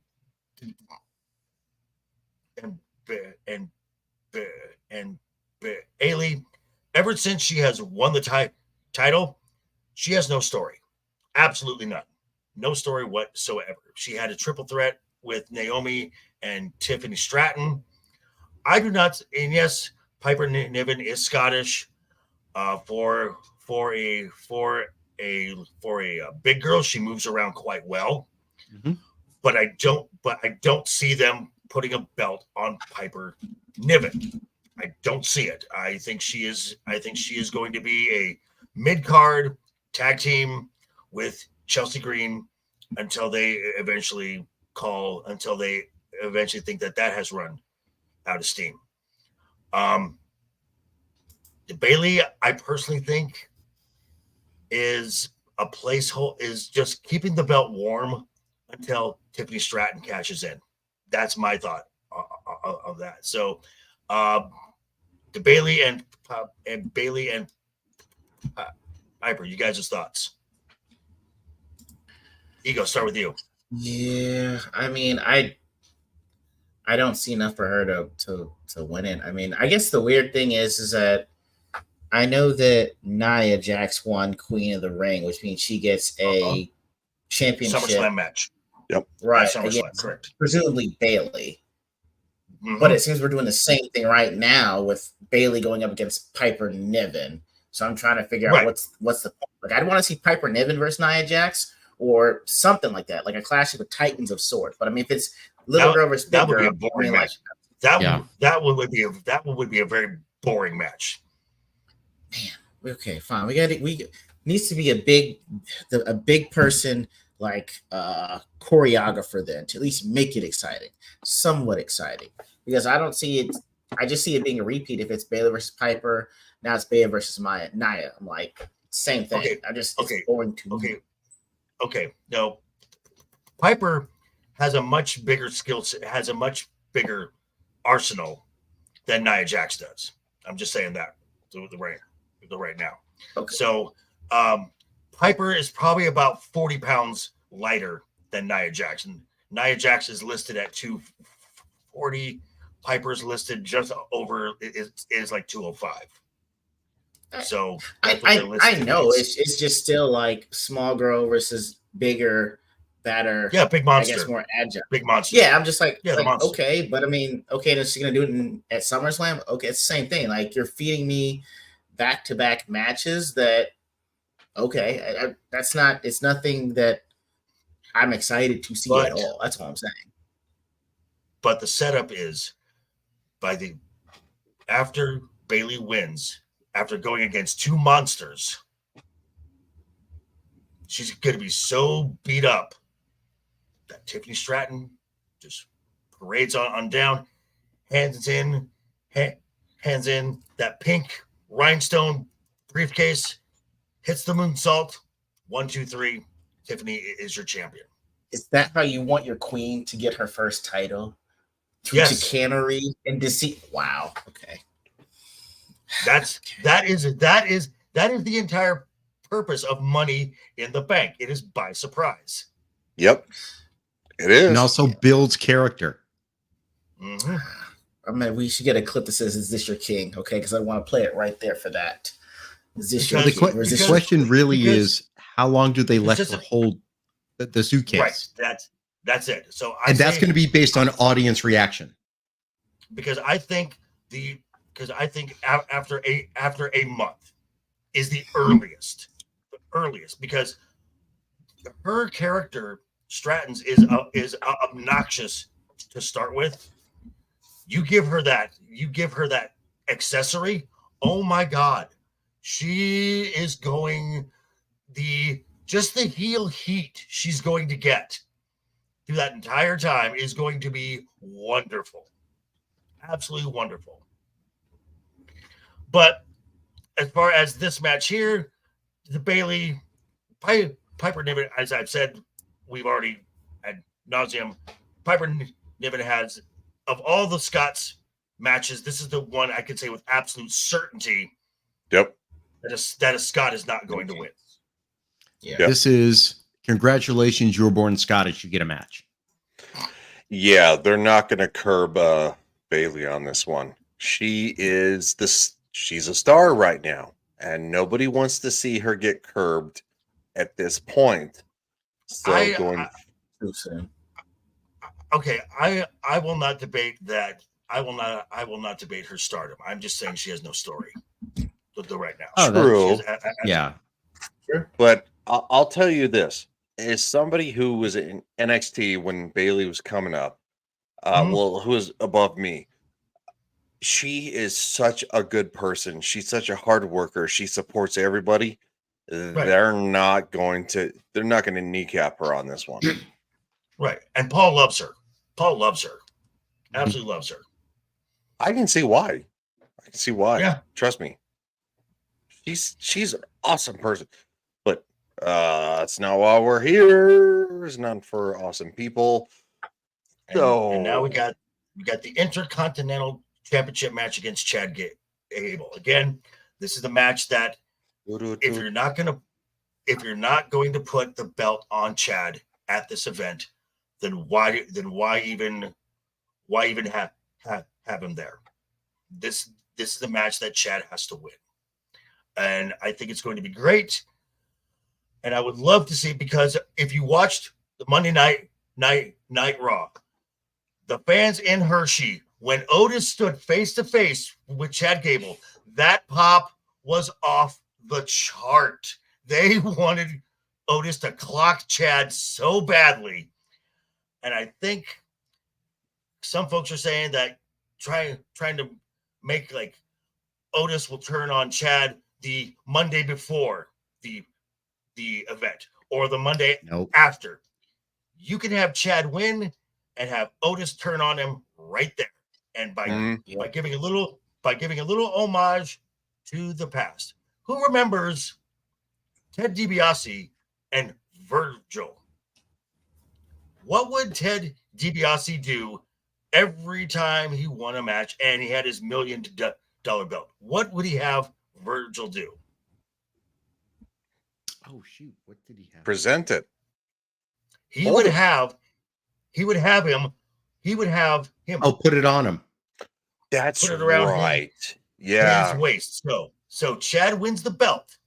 C: Bayley, ever since she has won the title, she has no story. Absolutely none. No story whatsoever. She had a triple threat with Naomi and Tiffany Stratton. I do not, and yes, Piper Niven is Scottish. For a big girl, she moves around quite well.
B: Mm-hmm.
C: But I don't see them putting a belt on Piper Niven. I don't see it. I think she is going to be a mid-card tag team with Chelsea Green until they eventually think that has run out of steam. Bayley, I personally think, is a placeholder, is just keeping the belt warm until Tiffany Stratton cashes in. That's my thought of that. So, the Bayley and Piper, you guys' thoughts? Ego, start with you.
D: Yeah, I mean, I don't see enough for her to win it. I mean, I guess the weird thing is that I know that Nia Jax won Queen of the Ring, which means she gets a championship
C: SummerSlam match.
A: Yep.
D: Right.
C: SummerSlam, correct.
D: Presumably Bayley.
C: Mm-hmm.
D: But it seems we're doing the same thing right now with Bayley going up against Piper Niven. So I'm trying to figure out what's the point. Like, I'd want to see Piper Niven versus Nia Jax or something like that, like a clash of the Titans of sorts. But I mean, if it's little girl versus big girl,
C: that would be a boring match. That would be a very boring match.
D: Man, okay, fine. We needs to be a big person like choreographer then to at least make it exciting, somewhat exciting. because I don't see it. I just see it being a repeat. If it's Bayley versus Piper, now it's Bayley versus Nia. I'm like, same thing.
C: Okay,
D: it's
C: okay,
D: boring to me.
C: okay. No, Piper has a much bigger skill set, has a much bigger arsenal than Nia Jax does. I'm just saying that right now.
D: Okay.
C: So Piper is probably about 40 pounds lighter than Nia Jax. And Nia Jax is listed at 240. Piper's listed just over is like 205. So
D: I know it's just still like small girl versus bigger, better.
C: Yeah, big monster.
D: I guess more agile.
C: Big monster.
D: Yeah, I'm just like,
C: the monster.
D: Okay, but I mean, okay, then she's gonna do it at SummerSlam. Okay, it's the same thing. Like you're feeding me back-to-back matches that. Okay, that's not. It's nothing that I'm excited to see at all. That's all I'm saying.
C: But the setup is after Bayley wins, after going against two monsters, she's going to be so beat up that Tiffany Stratton just parades on down, hands in that pink rhinestone briefcase, hits the moonsault. 1, 2, 3. Tiffany is your champion.
D: Is that how you want your queen to get her first title?
C: Yes.
D: Chicanery and deceit. Wow. Okay.
C: That is the entire purpose of Money in the Bank. It is by surprise.
A: Yep, it is,
B: and also builds character.
C: Mm-hmm.
D: I mean, we should get a clip that says, "Is this your king?" Okay, because I want to play it right there for that. Is this your king?
B: The question really is, how long do they let her hold the suitcase?
C: Right. That's it. So
B: that's going to be based on audience reaction.
C: Because I think after a month is the earliest. Because her character Stratton's is obnoxious to start with. You give her that accessory. Oh my God, she is going the heel heat she's going to get through that entire time is going to be wonderful. Absolutely wonderful. But as far as this match here, the Bayley Piper Niven, as I've said, we've already ad nauseum. Piper Niven has, of all the Scott's matches, this is the one I could say with absolute certainty.
A: Yep.
C: That a Scott is not going to win.
D: Yeah.
A: Yep.
B: This is congratulations, you're born Scottish. You get a match.
A: Yeah, they're not going to curb Bayley on this one. She's a star right now, and nobody wants to see her get curbed at this point. So
D: too soon.
C: Okay, I will not debate that. I will not debate her stardom. I'm just saying she has no story right now.
A: Oh, true.
B: Yeah.
D: Sure.
A: But I'll tell you this. As somebody who was in NXT when Bayley was coming up, who was above me, she is such a good person. She's such a hard worker. She supports everybody. Right. They're not going to kneecap her on this one.
C: Right. And Paul loves her. Absolutely loves her.
A: I can see why.
C: Yeah.
A: Trust me. She's an awesome person. But that's not why we're here. It's not for awesome people.
C: And now we got the Intercontinental Championship match against Chad Gable. Again, this is the match that if you're not going to put the belt on Chad at this event, then why even have him there? This is the match that Chad has to win. And I think it's going to be great. And I would love to see, because if you watched the Monday night Raw, the fans in Hershey, when Otis stood face to face with Chad Gable, that pop was off the chart. They wanted Otis to clock Chad so badly. And I think some folks are saying that trying to make like Otis will turn on Chad the Monday before the event or the Monday after. You can have Chad win and have Otis turn on him right there. and by
A: Mhm.
C: giving a little homage to the past. Who remembers Ted DiBiase and Virgil? What would Ted DiBiase do every time he won a match and he had his $1 million belt? What would he have Virgil do?
B: Oh shoot, what did he have?
A: Present it.
C: He
A: Hold
C: would
A: it.
C: have him
B: Oh, put it on him.
A: That's
C: put it around
A: right.
C: his
A: Yeah.
C: waist. So Chad wins the belt,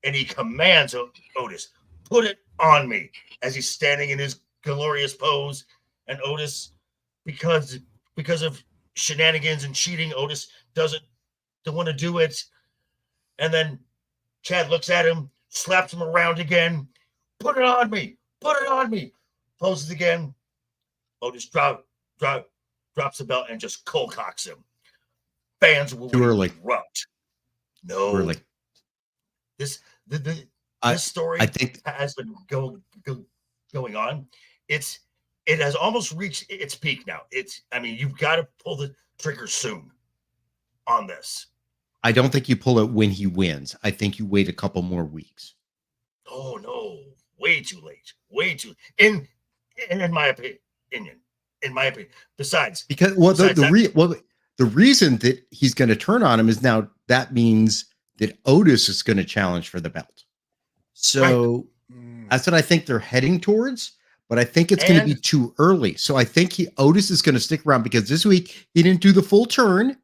C: and he commands Otis, "Put it on me," as he's standing in his glorious pose. And Otis, because of shenanigans and cheating, Otis don't want to do it. And then Chad looks at him, slaps him around again. "Put it on me! Put it on me!" Poses again. Otis drops the belt and just cold cocks him. Fans will
B: Too early.
C: erupt. No,
B: Too early.
C: this story
B: I think
C: has been going on. It has almost reached its peak now. You've got to pull the trigger soon on this.
B: I don't think you pull it when he wins. I think you wait a couple more weeks.
C: Oh no, way too late. Way too in my opinion. In my opinion. Besides,
B: Because the reason that he's going to turn on him is now that means that Otis is going to challenge for the belt. So that's what I think they're heading towards. But I think it's going to be too early. So I think Otis is going to stick around because this week he didn't do the full turn.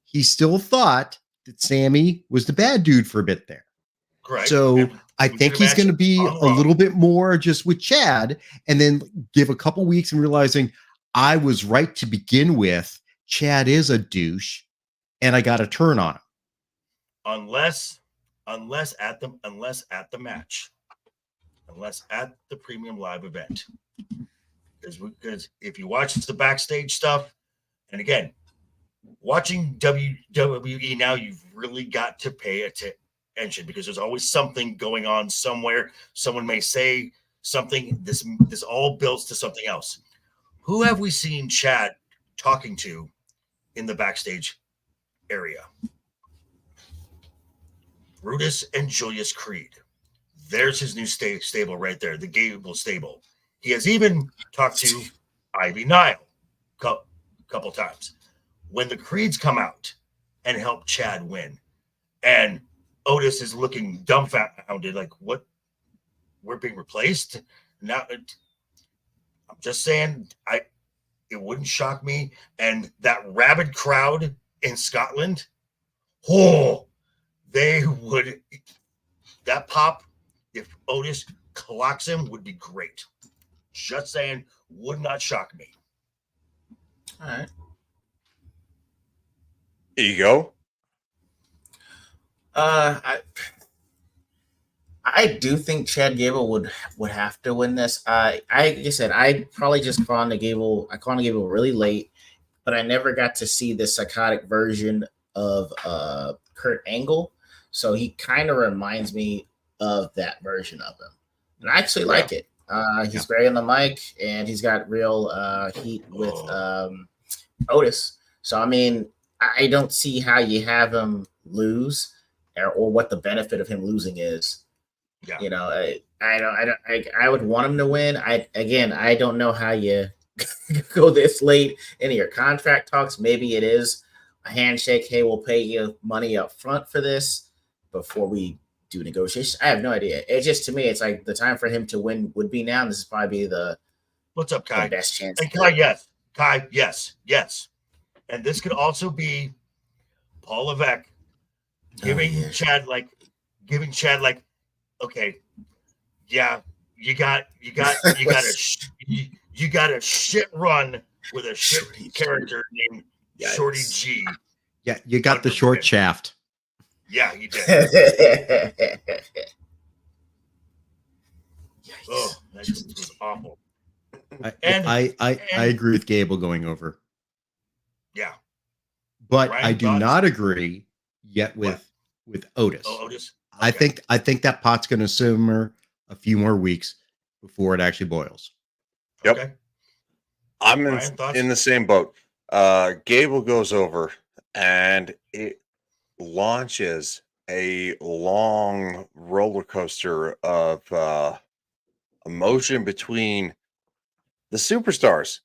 B: He still thought that Sammy was the bad dude for a bit there.
C: correct.
B: So
C: And
B: I
C: we
B: think
C: did a
B: he's going to
C: match
B: be
C: on
B: a
C: Raw.
B: little bit more just with Chad and then give a couple weeks and realizing I was right to begin with. Chad is a douche and I got to turn on him.
C: unless at the match, unless at the premium live event. Because if you watch the backstage stuff, and again, watching WWE now, you've really got to pay attention because there's always something going on somewhere. Someone may say something. This all builds to something else. Who have we seen Chad talking to in the backstage area? Brutus and Julius Creed. There's his new stable right there, the Gable stable. He has even talked to Ivy Nile a couple times. When the Creeds come out and help Chad win, and Otis is looking dumbfounded, like, what? We're being replaced? Now, I'm just saying, it wouldn't shock me. And that rabid crowd in Scotland, they would, that pop, if Otis clocks him, would be great. Just saying, would not shock me.
D: All right.
A: Ego.
D: I do think Chad Gable would have to win this. Like I said, I probably just caught on to Gable. I caught on to Gable really late, but I never got to see the psychotic version of Kurt Angle. So he kind of reminds me of that version of him, and I actually like it. He's great on the mic, and he's got real heat with Otis. So I mean, I don't see how you have him lose, or what the benefit of him losing is.
C: Yeah.
D: You know, I would want him to win. I don't know how you go this late into your contract talks. Maybe it is a handshake. Hey, we'll pay you money up front for this before we do negotiations. I have no idea. It's just, to me, it's like the time for him to win would be now. This is probably the
C: What's up, Kai?
D: the best chance.
C: And Kai, yes. And this could also be Paul Levesque giving Chad like, okay, yeah, you got a shit run with a shit character named Shorty G.
B: Yeah, you got the short shaft.
C: Yeah, you did. Oh, that just was awful.
B: I agree with Gable going over.
C: Yeah.
B: But
C: Ryan,
B: I do
C: thoughts?
B: not agree yet with Otis.
C: Oh, Otis.
B: Okay. I think that pot's going to simmer a few more weeks before it actually boils.
A: Yep.
C: Okay.
A: I'm
C: Ryan, thoughts?
A: in the same boat. Gable goes over, and it launches a long roller coaster of emotion between the superstars.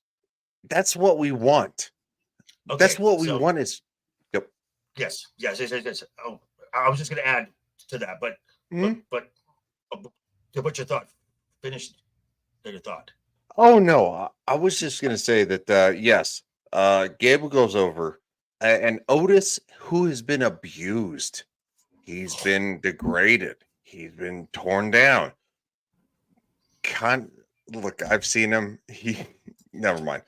A: That's what we want.
C: Okay,
A: That's what we
C: so
A: want. Is yep.
C: yes. Oh, I was just going to add to that, but
A: Mhm.
C: what's your thought? Finished your thought.
A: Oh no, I was just gonna say that yes, Gable goes over, and Otis, who has been abused, he's been degraded, he's been torn down. Con Look, I've seen him. He never mind.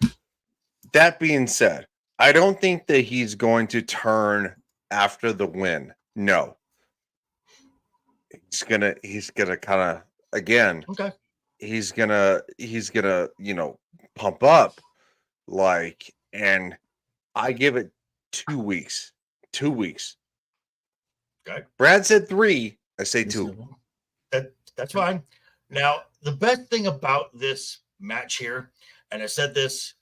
A: That being said, I don't think that he's going to turn after the win. No, he's gonna kind of again.
C: Okay.
A: He's gonna pump up like, and I give it 2 weeks. 2 weeks.
C: Okay.
A: Brad said 3. I say 2.
C: That's fine. Now, the best thing about this match here, and I said this,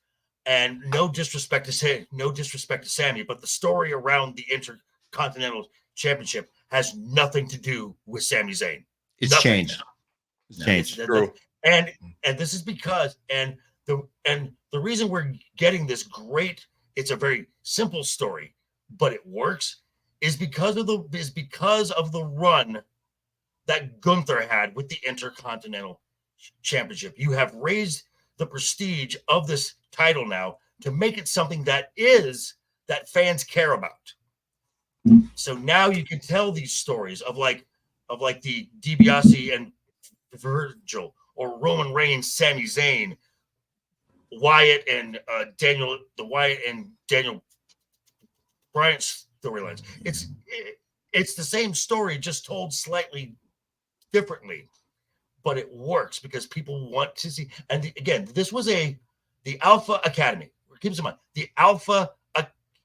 C: and no disrespect to Sammy, but the story around the Intercontinental Championship has nothing to do with Sami Zayn.
B: It's
C: Nothing.
B: changed. It's changed.
A: True.
C: And this is because the reason we're getting this great, it's a very simple story, but it works, is because of the run that Gunther had with the Intercontinental Championship. You have raised the prestige of this title now to make it something that fans care about. So now you can tell these stories of like the DiBiase and Virgil, or Roman Reigns, Sami Zayn, Wyatt and Daniel Bryan storylines. It's the same story, just told slightly differently, but it works because people want to see. And again, this was the Alpha Academy. Keep in mind, the Alpha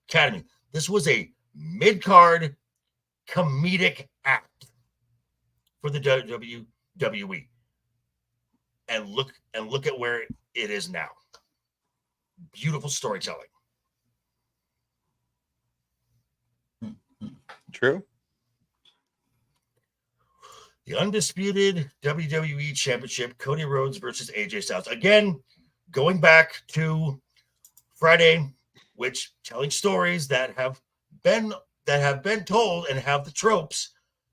C: Academy. This was a mid-card comedic act for the WWE. And look at where it is now. Beautiful storytelling.
A: True.
C: The undisputed WWE Championship, Cody Rhodes versus AJ Styles. Again, going back to Friday, which telling stories that have been told and have the tropes,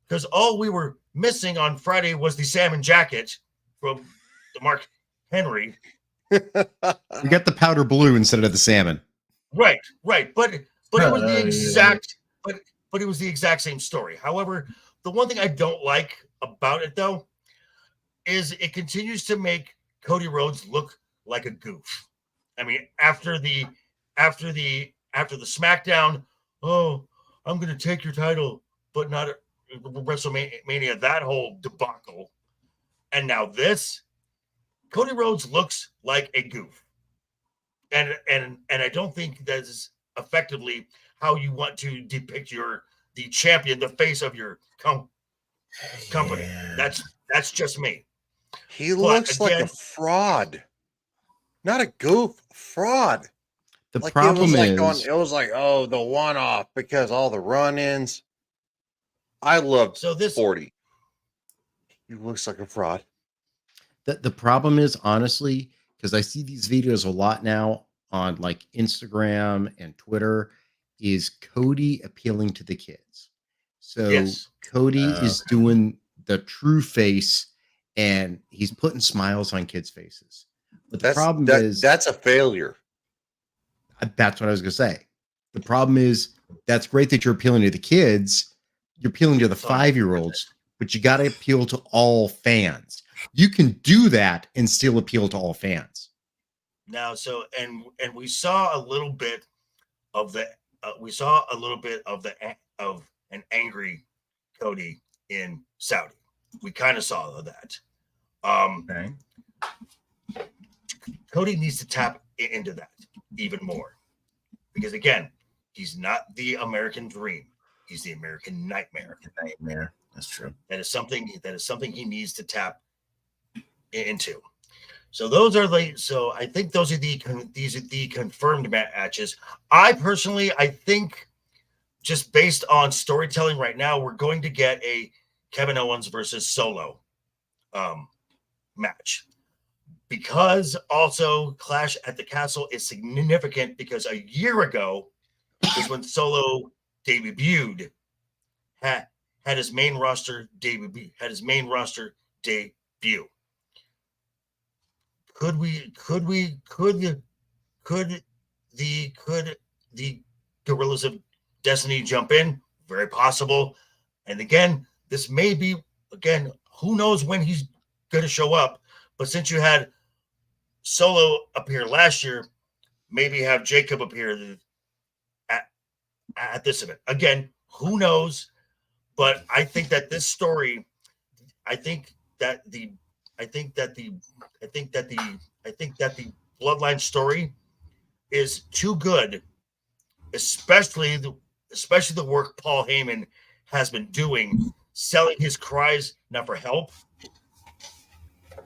C: because all we were missing on Friday was the salmon jacket from the Mark Henry.
B: We got the powder blue instead of the salmon.
C: Right. But it was the exact but it was the exact same story. However, the one thing I don't like about it though is it continues to make Cody Rhodes look like a goof. I mean, after the SmackDown, oh, I'm going to take your title, but not at WrestleMania, that whole debacle. And now this, Cody Rhodes looks like a goof. And I don't think that's effectively how you want to depict the champion, the face of your company.
D: Yeah.
C: That's just me.
A: He looks like a fraud, not a goof. Fraud.
B: The
A: Like
B: problem
A: it
B: is,
A: was like, oh, the one-off because all the run-ins. I love 40. He looks like a fraud.
B: the problem is, honestly, because I see these videos a lot now on like Instagram and Twitter, is Cody appealing to the kids. So
C: Yes.
B: Cody is doing the true face, and he's putting smiles on kids' faces. But the problem is
A: that's a failure.
B: that's what I was going to say. The problem is that's great that you're appealing to the kids. You're appealing to the 5-year-olds, but you got to appeal to all fans. You can do that and still appeal to all fans.
C: Now, so and we saw a little bit of of an angry Cody in Saudi. We kind of saw that.
D: Okay.
C: Cody needs to tap into that even more, because again, he's not the American dream. He's the American nightmare.
D: That's true.
C: That is something he needs to tap into. So those are the. So I think these are the confirmed matches. I personally, I think, just based on storytelling right now, we're going to get a Kevin Owens versus Solo match, because also Clash at the Castle is significant because a year ago is when Solo debuted, had his main roster debut. Could the Guerrillas of Destiny jump in? Very possible. And again, this may be, again, who knows when he's going to show up. But since you had Solo appear last year, maybe have Jacob appear at this event. Again, who knows? But I think that this story, I think that the Bloodline story is too good, especially the work Paul Heyman has been doing, selling his cries now for help,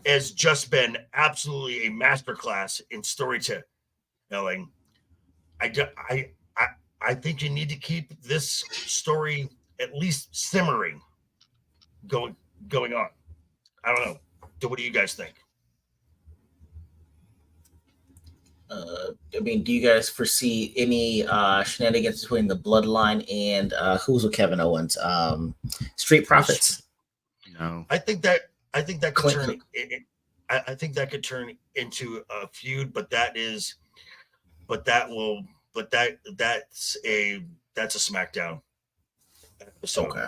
C: has just been absolutely a masterclass in storytelling. I think you need to keep this story at least simmering, going on. I don't know. What do you guys think?
D: I mean, do you guys foresee any shenanigans between the Bloodline and who's with Kevin Owens? Street Profits.
B: No.
C: I think that could turn. I think that could turn into a feud, but that's a SmackDown episode.
D: Okay.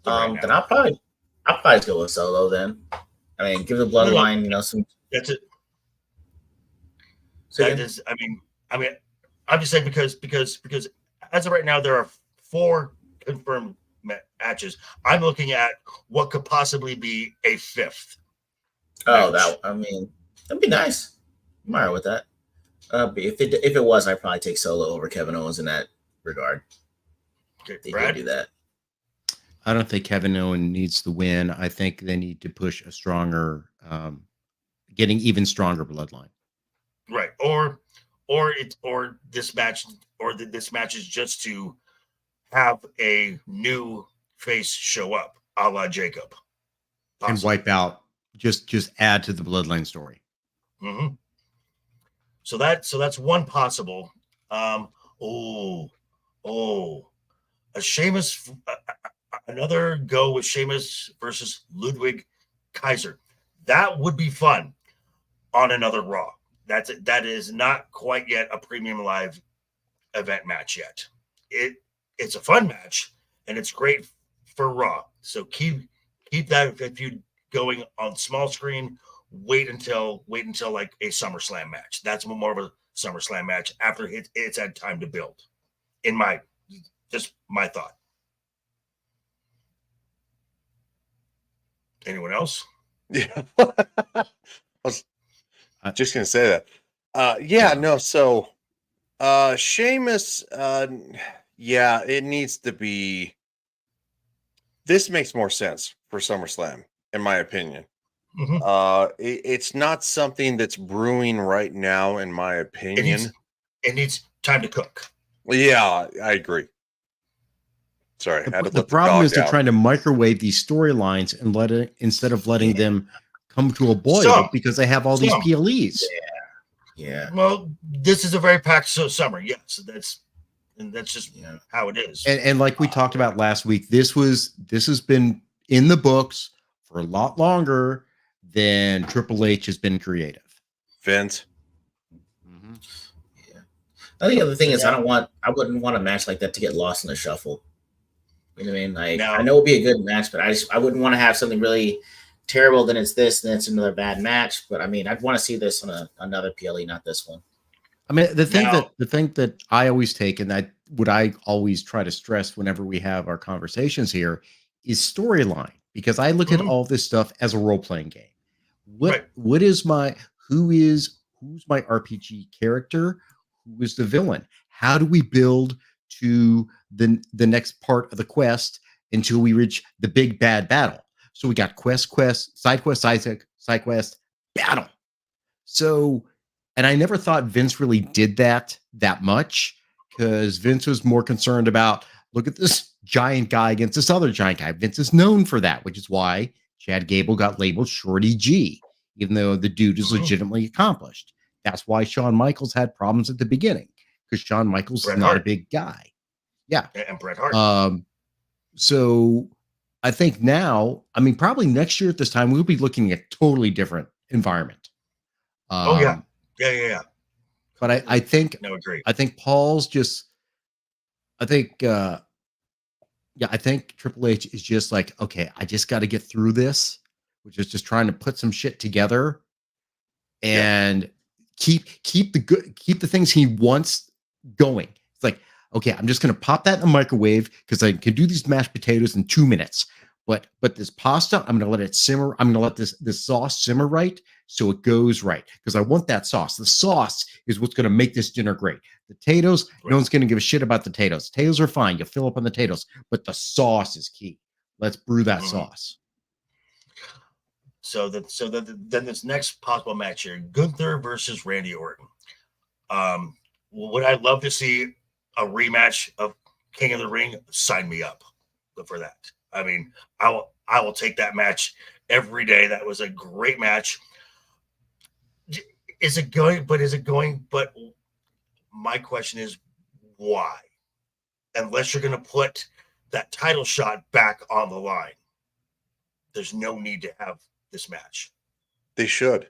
C: Right
D: then I'll probably go with Solo then. I mean, give the Bloodline, some.
C: That's it. That is, I mean, I'm just saying because as of right now there are 4 confirmed matches. I'm looking at what could possibly be a 5th.
D: Oh, that'd be nice. I'm all right with that. If it was, I'd probably take Solo over Kevin Owens in that regard.
C: Okay, Brad,
D: do that.
B: I don't think Kevin Owens needs the win. I think they need to push a stronger, getting even stronger Bloodline.
C: Right, or this match is just to have a new face show up, a la Jacob,
B: possibly. And wipe out. Just add to the Bloodline story.
C: Mm-hmm. So that's one possible. A Sheamus, another go with Sheamus versus Ludwig Kaiser. That would be fun on another Raw. That is not quite yet a premium live event match yet. It's a fun match and it's great for Raw. So keep that feud going on small screen. Wait until like a SummerSlam match. That's more of a SummerSlam match after it's had time to build. Just my thought. Anyone else?
A: Yeah. I was just gonna say that. No, so Sheamus, it needs to be. This makes more sense for SummerSlam, in my opinion.
C: Mm-hmm.
A: It's not something that's brewing right now, in my opinion.
C: It needs time to cook.
A: Yeah, I agree. Sorry,
B: the problem is they're trying to microwave these storylines and instead of letting them come to a boil because they have all these PLEs.
D: Yeah.
C: Well, this is a very packed summer. Yes, that's just how it is.
B: And like we talked about last week, this has been in the books for a lot longer than Triple H has been creative.
A: Vince.
D: Mm-hmm. Yeah. I think the other thing is I wouldn't want a match like that to get lost in the shuffle. You know what I mean? Like, I know it would be a good match, but I wouldn't want to have something really terrible. Then it's this, and it's another bad match. But I mean, I'd want to see this on another PLE, not this one.
B: I mean, the thing that I always take, and I always try to stress whenever we have our conversations here, is storyline, because I look at all this stuff as a role playing game. What is who's my RPG character? Who is the villain? How do we build to the next part of the quest until we reach the big bad battle? So we got quest, side quest, battle. So, and I never thought Vince really did that much, because Vince was more concerned about, look at this giant guy against this other giant guy. Vince is known for that, which is why Chad Gable got labeled Shorty G, even though the dude is legitimately accomplished. That's why Shawn Michaels had problems at the beginning, because Shawn Michaels is not a big guy. Yeah.
C: And Bret Hart.
B: So I think now, I mean, probably next year at this time, we'll be looking at a totally different environment.
C: Yeah.
B: But I think,
C: no, agree.
B: I think Paul's just, I think Triple H is just like, okay, I just got to get through this, which is just trying to put some shit together and keep the things he wants going. It's like, okay, I'm just going to pop that in the microwave because I can do these mashed potatoes in 2 minutes. But this pasta, I'm going to let it simmer. I'm going to let this sauce simmer right so it goes right, because I want that sauce. The sauce is what's going to make this dinner great. The potatoes, no one's going to give a shit about the potatoes. Potatoes are fine. You fill up on the potatoes, but the sauce is key. Let's brew that sauce.
C: So then this next possible match here, Gunther versus Randy Orton. Would I love to see a rematch of King of the Ring? Sign me up for that. I mean, I will take that match every day. That was a great match. Is it going? But my question is, why? Unless you're going to put that title shot back on the line, there's no need to have this match.
A: They should.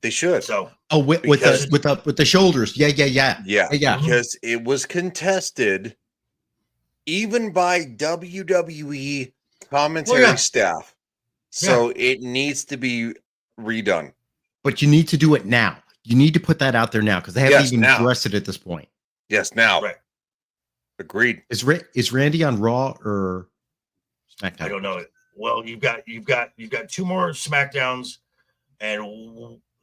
B: So, with the shoulders, yeah.
A: Because it was contested even by WWE commentary staff. So it needs to be redone.
B: But you need to do it now. You need to put that out there now, because they haven't even addressed it at this point.
A: Yes, now.
C: Right.
A: Agreed.
B: Is Randy on Raw or SmackDown?
C: I don't know. Well, you've got 2 more SmackDowns and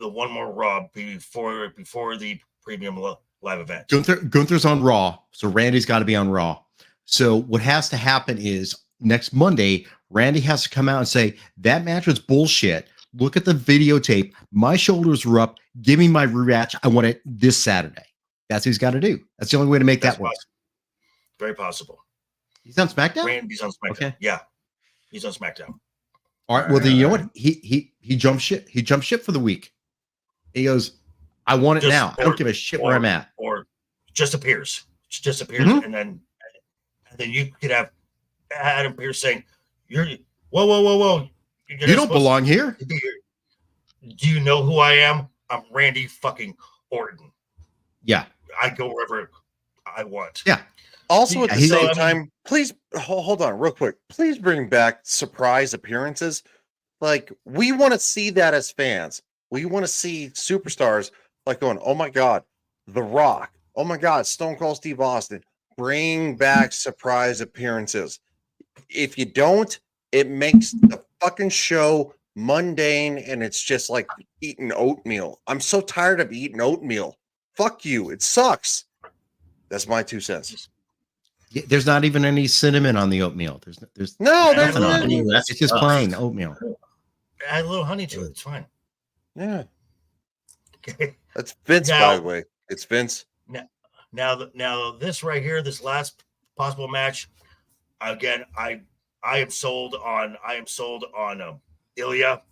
C: the 1 more Raw before the premium live event.
B: Gunther's on Raw, so Randy's got to be on Raw. So what has to happen is next Monday, Randy has to come out and say, that match was bullshit. Look at the videotape. My shoulders were up. Give me my rematch. I want it this Saturday. That's what he's got to do. That's the only way to make that work.
C: Possible. Very possible.
B: He's on SmackDown?
C: Randy's on SmackDown. Okay. Yeah. He's on SmackDown.
B: All right. Well, then you know what? He jumped ship. He jumped ship for the week. He goes, I want it now. I don't give a shit where I'm at.
C: Or just appears. And then you could have Adam Pearce saying, whoa.
B: You don't belong here.
C: Do you know who I am? I'm Randy fucking Orton.
B: Yeah.
C: I go wherever I want.
B: Yeah.
A: Also, at the same time, please hold on real quick. Please bring back surprise appearances. Like, we want to see that as fans. We want to see superstars like going, oh my God, The Rock. Oh my God, Stone Cold Steve Austin. Bring back surprise appearances. If you don't, it makes the fucking show mundane, and it's just like eating oatmeal. I'm so tired of eating oatmeal. Fuck you. It sucks. That's my 2 cents.
B: There's not even any cinnamon on the oatmeal. There's
A: nothing
B: on it. It's just plain oatmeal.
C: Add a little honey to it. It's fine.
A: Yeah.
C: Okay.
A: That's Vince, by the way. It's Vince.
C: Now this right here, this last possible match, again, I am sold on Ilya.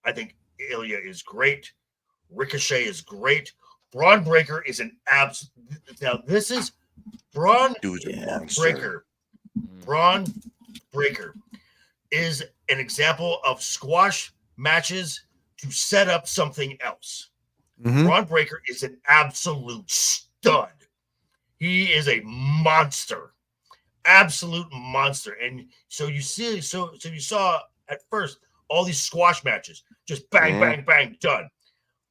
C: I think Ilya is great. Ricochet is great. Braun Breaker is an now this is Braun Breaker. Braun Breaker is an example of squash matches to set up something else. Braun Breaker is an absolute stud. He is a monster. Absolute monster. And so you saw at first all these squash matches, just bang, bang, bang, done.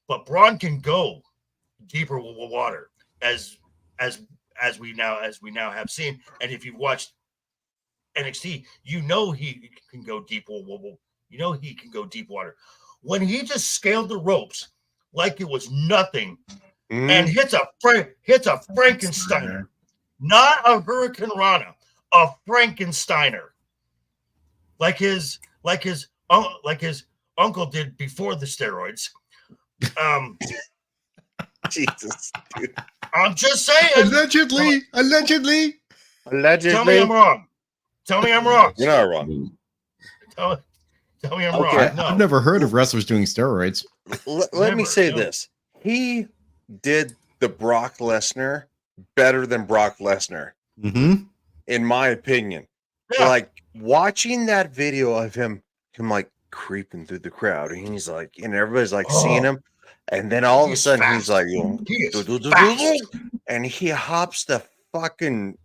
C: But Braun can go deeper with water, as we now have seen. And if you've watched NXT, you know he can go deep. You know he can go deep water. When he just scaled the ropes like it was nothing, and hits a Frankensteiner, not a Hurricane Rana, a Frankensteiner, like his uncle did before the steroids.
A: Jesus, dude.
C: I'm just saying.
B: Allegedly.
C: Tell me I'm wrong. Tell me I'm wrong.
A: You're not wrong.
C: Tell me I'm
A: Okay.
C: wrong. No.
B: I've never heard of wrestlers doing steroids.
A: Let me say this. He did the Brock Lesnar better than Brock Lesnar,
B: Mm-hmm.
A: in my opinion.
C: Yeah.
A: Like watching that video of him like creeping through the crowd, and he's like, and everybody's like seeing him, and then all of a
C: He's
A: sudden
C: fast.
A: he's like,
C: He is fast.
A: and he hops the fucking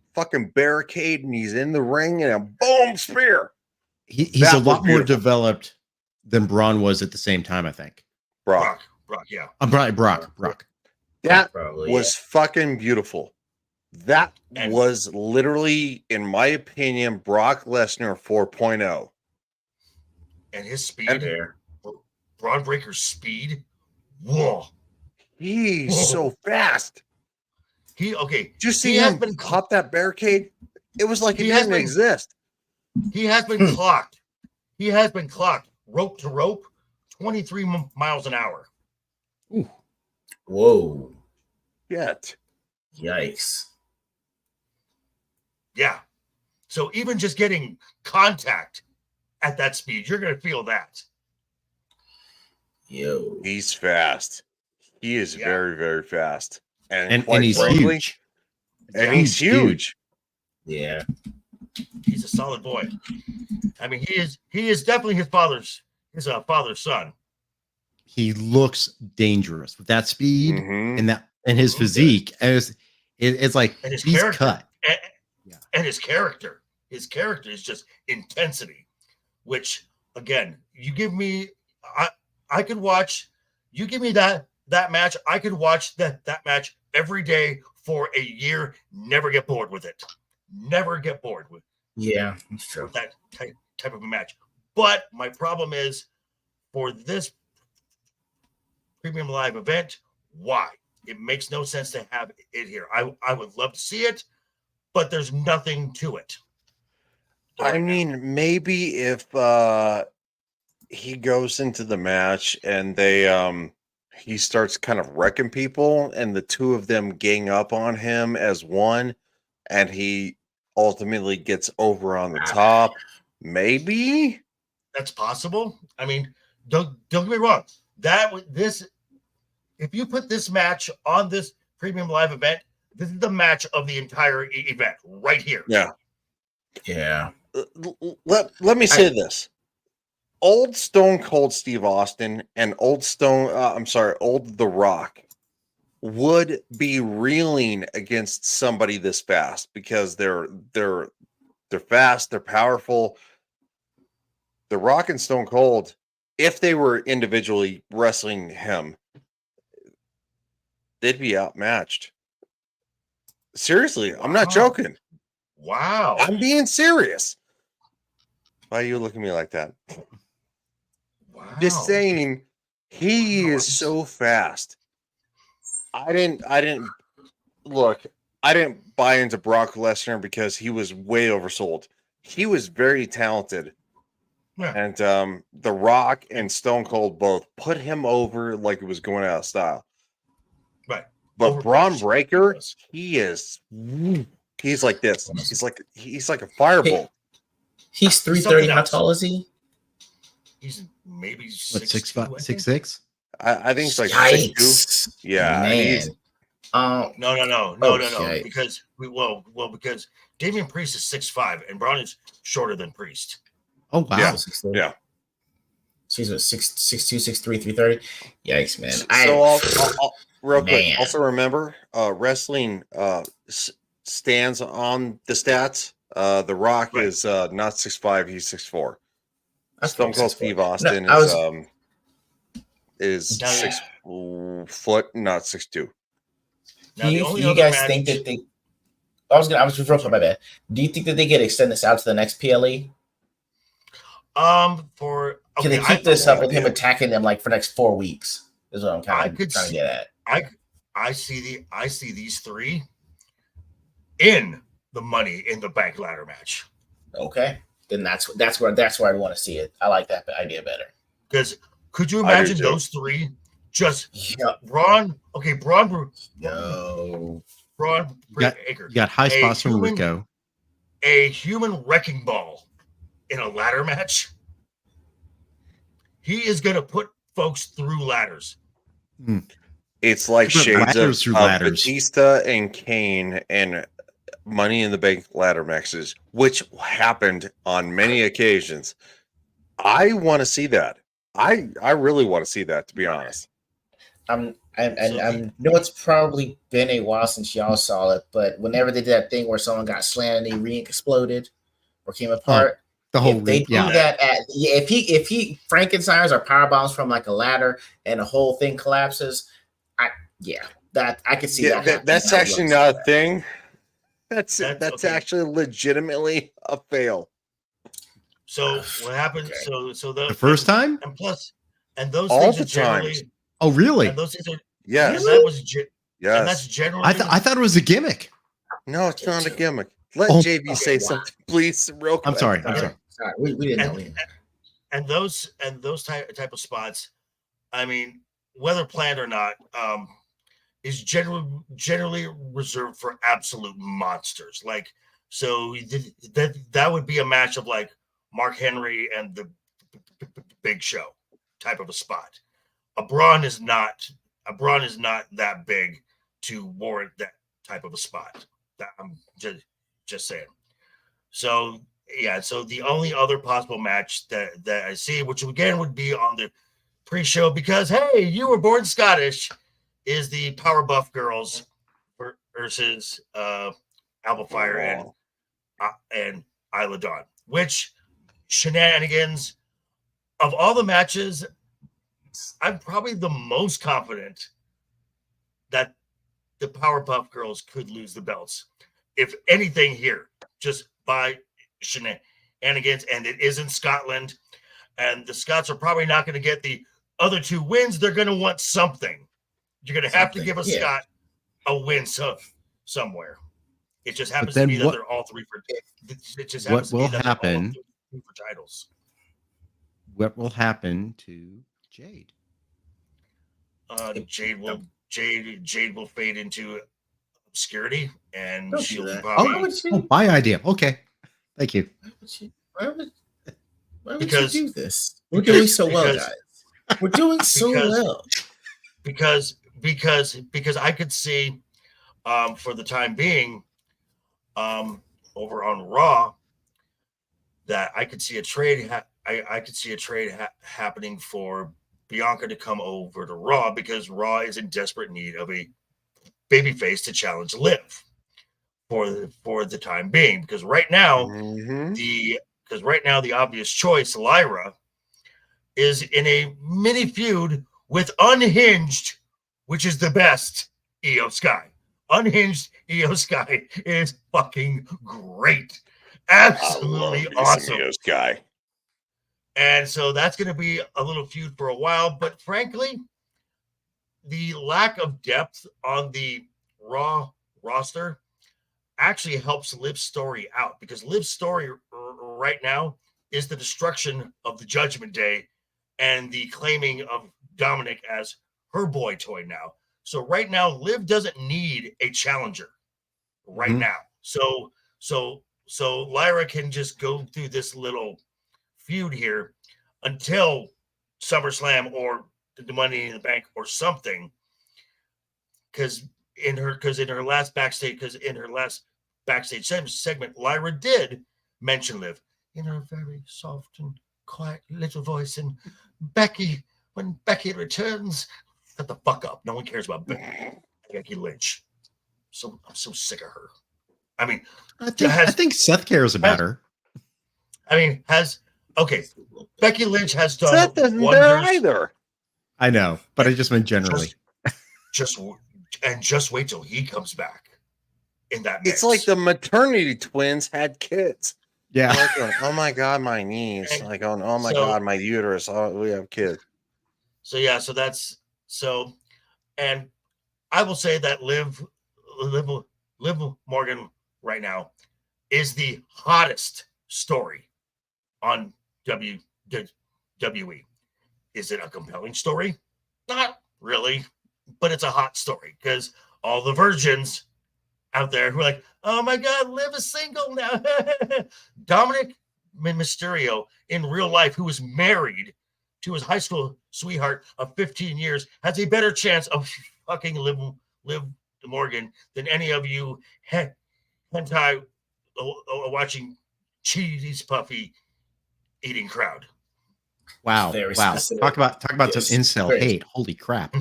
A: barricade, and he's in the ring, and a boom spear.
B: He's
A: That
B: a
A: was
B: lot more
A: beautiful.
B: developed than Braun was at the same time, I think.
A: Brock.
C: Brock, yeah.
B: I'm probably Brock.
A: That
D: Probably,
A: was fucking beautiful. That
C: And-
A: was literally, in my opinion, Brock Lesnar 4.0.
C: And his speed,
D: yeah.
C: Braun Breaker's speed. Whoa.
A: He's so fast.
C: He
A: Just see
C: has
A: him
C: been
A: hop that barricade. It was like it
C: He has
A: didn't
C: been-
A: exist.
C: He has been clocked. He has been clocked rope to rope, 23 miles an hour.
B: Ooh.
D: Whoa.
A: Yet.
D: Yikes.
C: Yeah. So even just getting contact at that speed, you're going to feel that.
D: Yo.
A: He's fast. He is
C: Yeah.
A: very, very fast.
B: And
A: quite
B: he's
A: frankly-
B: huge.
A: And
C: Yeah.
A: he's huge.
D: Yeah.
C: He's a solid boy. I mean, he is definitely his father's son.
B: He looks dangerous with that speed
A: Mhm.
B: and his
C: Mhm.
B: physique. And it's like
C: And his
B: he's
C: character.
B: cut.
C: And,
B: Yeah.
C: and his character is just intensity, which again, you give me, I could watch, you give me that match. I could watch that match every day for a year. Never get bored with it. Never get bored with
D: Yeah, that's true.
C: that type of a match. But my problem is for this premium live event, why? It makes no sense to have it here. I would love to see it, but there's nothing to it.
A: I mean, maybe if he goes into the match and he starts kind of wrecking people, and the two of them gang up on him as one, and he ultimately gets over on the top. Maybe.
C: That's possible. I mean, don't get me wrong. If you put this match on this premium live event, this is the match of the entire event right here.
A: Yeah.
D: Yeah.
A: Let me say this. Old Stone Cold Steve Austin and old The Rock would be reeling against somebody this fast, because they're fast, they're powerful. The Rock and Stone Cold, if they were individually wrestling him, they'd be outmatched. Seriously, I'm not
C: Wow.
A: joking.
C: Wow.
A: I'm being serious. Why are you looking at me like that?
C: Wow.
A: Just saying, he
C: Wow.
A: is so fast. I didn't buy into Brock Lesnar because he was way oversold. He was very talented.
C: Yeah.
A: And The Rock and Stone Cold both put him over like it was going out of style.
C: Right.
A: But
C: Overpriced.
A: Braun Breaker, he's like this. He's like a fireball.
D: He's 330.
C: something
D: How
C: else.
D: tall is he?
C: He's maybe
B: What,
C: 6'2",
B: 6'6"?
A: I think it's like 6'2".
D: Yikes.
A: Yeah,
D: Man.
C: No.
D: Okay.
C: Because because Damian Priest is 6'5" and Braun is shorter than Priest.
B: Oh wow.
A: Yeah.
D: Yeah. So he's what, 6'2", 6'3", 330? Yikes, man.
A: So I'll real quick.
D: Man.
A: Also remember, wrestling stands on the stats. The Rock
C: Right.
A: is not 6'5", he's 6'4".
D: That's
A: Stone Cold
D: 6'4".
A: Steve Austin
D: No,
A: is
C: Now-
A: 6 foot, not 6'2".
C: Now,
D: Do
C: the only
D: you
C: other
D: guys
C: match,
D: think that they? I was real quick, my bad. Do you think that they could extend this out to the next PLE? Can they keep this up with him attacking them like for the next 4 weeks? Is what I'm
C: I
D: kind of
C: could
D: trying to
C: see-
D: get at.
C: I see these three in the Money in the Bank ladder match.
D: Okay, then that's where I want to see it. I like that idea better.
C: Because could you
A: I do
C: imagine
A: too.
C: those three just
D: Yep.
C: Braun? Okay, Braun
D: No.
C: Breaker.
B: You got high spots from Rico.
C: A human wrecking ball in a ladder match. He is going to put folks through ladders.
A: It's like
B: But
A: shades
B: ladders through
A: of
B: ladders.
A: Batista and Kane and Money in the Bank ladder matches, which happened on many occasions. I want to see that. I really want to see that, to be honest.
D: I know it's probably been a while since y'all saw it, but whenever they did that thing where someone got slammed and the ring exploded or came apart,
B: The whole
D: if they
B: ring,
D: do
B: yeah.
D: that if he Frankenstein's or power bombs from like a ladder and the whole thing collapses, I could see that.
A: That's actually not a thing. That's
C: okay.
A: actually legitimately a fail.
C: So what happened?
D: Okay.
C: So
B: The first time?
C: And those
A: All
C: things
A: the
C: are generally.
A: times.
B: Oh, really?
C: And those things are.
A: Yes.
C: And that was. And that's
A: Yes.
C: generally.
B: I thought it was a gimmick.
A: No, it's not a gimmick. Let
B: Oh,
A: JV say something, please, real quick.
B: I'm sorry.
D: Sorry, we didn't know.
C: And those type of spots, I mean, whether planned or not, is generally reserved for absolute monsters. Like, so that would be a match of like Mark Henry and the Big Show type of a spot. A Braun is not that big to warrant that type of a spot. That I'm just saying. So yeah, so the only other possible match that I see, which again would be on the pre-show, because hey, you were born Scottish, is the Powerbuff Girls versus Alba Fire and Isla Dawn. Which shenanigans of all the matches, I'm probably the most confident that the Powerpuff Girls could lose the belts. If anything here, just by shenanigans, and it is in Scotland, and the Scots are probably not going to get the other two wins. They're going to want something. You're going to have to give a Scot a win somewhere. It just happens to be that they're all three for. It just happens to be that they're all three for titles.
B: What will happen to Jade?
C: Jade will fade into obscurity, and
D: Don't
C: she'll
D: do that.
C: probably.
B: My idea. Okay, thank you.
D: Why would you do this? We're doing so well, guys. We're doing so well.
C: Because I could see, for the time being, over on Raw, that I could see a trade. I could see a trade happening for Bianca to come over to Raw, because Raw is in desperate need of a babyface to challenge Liv for the time being. Because right now, the obvious choice, Lyra, is in a mini feud with Unhinged, which is the best Io Sky. Unhinged Io Sky is fucking great. Absolutely awesome.
A: Io Sky.
C: And so that's going to be a little feud for a while. But frankly, the lack of depth on the Raw roster actually helps Liv's story out, because Liv's story right now is the destruction of the Judgment Day and the claiming of Dominic as her boy toy now. So right now, Liv doesn't need a challenger right now. So Lyra can just go through this little feud here until SummerSlam or the Money in the Bank or something. Because in her last backstage segment, Lyra did mention Liv in her very soft and quiet little voice. And Becky, when Becky returns, shut the fuck up. No one cares about Becky Lynch. So I'm so sick of her. I mean,
B: I think Seth cares about her.
C: I mean, Becky Lynch has done
A: Seth isn't
C: wonders.
A: there either.
B: I know, but I just meant generally.
C: Just wait till he comes back in that mix.
A: It's like the maternity twins had kids.
B: Yeah.
A: Like, oh my god, my knees. Like, oh my god, my uterus. Oh, we have kids.
C: So yeah, and I will say that Liv Morgan right now is the hottest story on WWE. Is it a compelling story? Not really, but it's a hot story because all the virgins out there who are like, oh my God, Liv is single now. Dominic Mysterio in real life, who was married to his high school sweetheart of 15 years, has a better chance of fucking Liv Morgan than any of you hentai watching cheese puffy eating crowd.
B: Wow.
D: Very
B: Wow.
D: specific.
B: Talk about
D: Yes.
B: some incel
D: Very-
B: hate. Holy crap.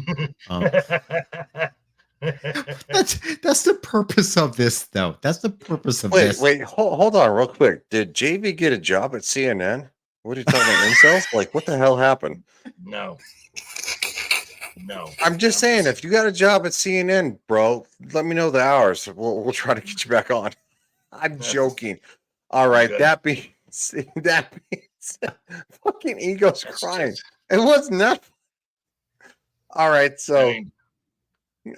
B: That's the purpose of this, though. That's the purpose of this.
A: Wait, hold on real quick. Did JV get a job at CNN? What are you talking about, incels? Like, what the hell happened?
C: No.
A: I'm just saying, if you got a job at CNN, bro, let me know the hours. We'll try to get you back on. I'm joking. All right,
C: Good.
A: that being said, fucking ego's crying. It was not. All right, so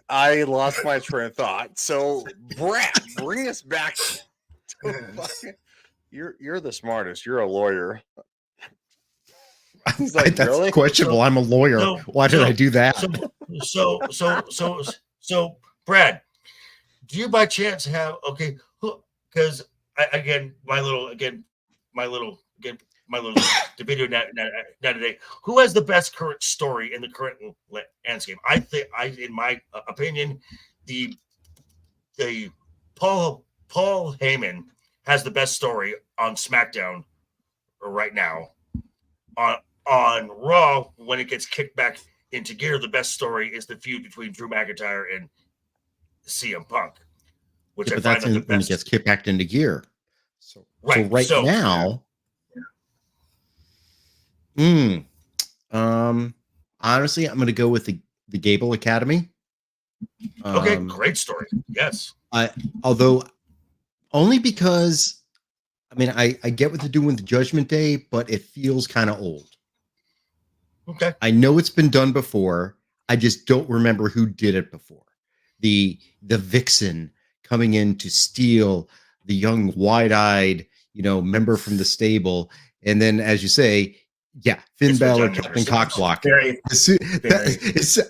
A: I lost my train of thought. So, Brad, bring us back to fucking. You're the smartest. You're a lawyer. He's like,
B: That's
A: really?
B: questionable. I'm a lawyer. Why did I do that?
C: So, Brad, do you by chance have because my little debate now today. Who has the best current story in the current landscape? I think, in my opinion, the Paul Heyman has the best story on SmackDown right now. On Raw, when it gets kicked back into gear, the best story is the feud between Drew McIntyre and CM Punk, which I find the best.
B: When it gets kicked back into gear. So right now, honestly, I'm going to go with the Gable Academy.
C: Okay, great story. Yes.
B: Although only because, I get what they're doing with the Judgment Day, but it feels kind of old.
C: Okay.
B: I know it's been done before. I just don't remember who did it before. The Vixen coming in to steal the young, wide-eyed, member from the stable, and then, as you say, Finn Balor, Captain Cockblock.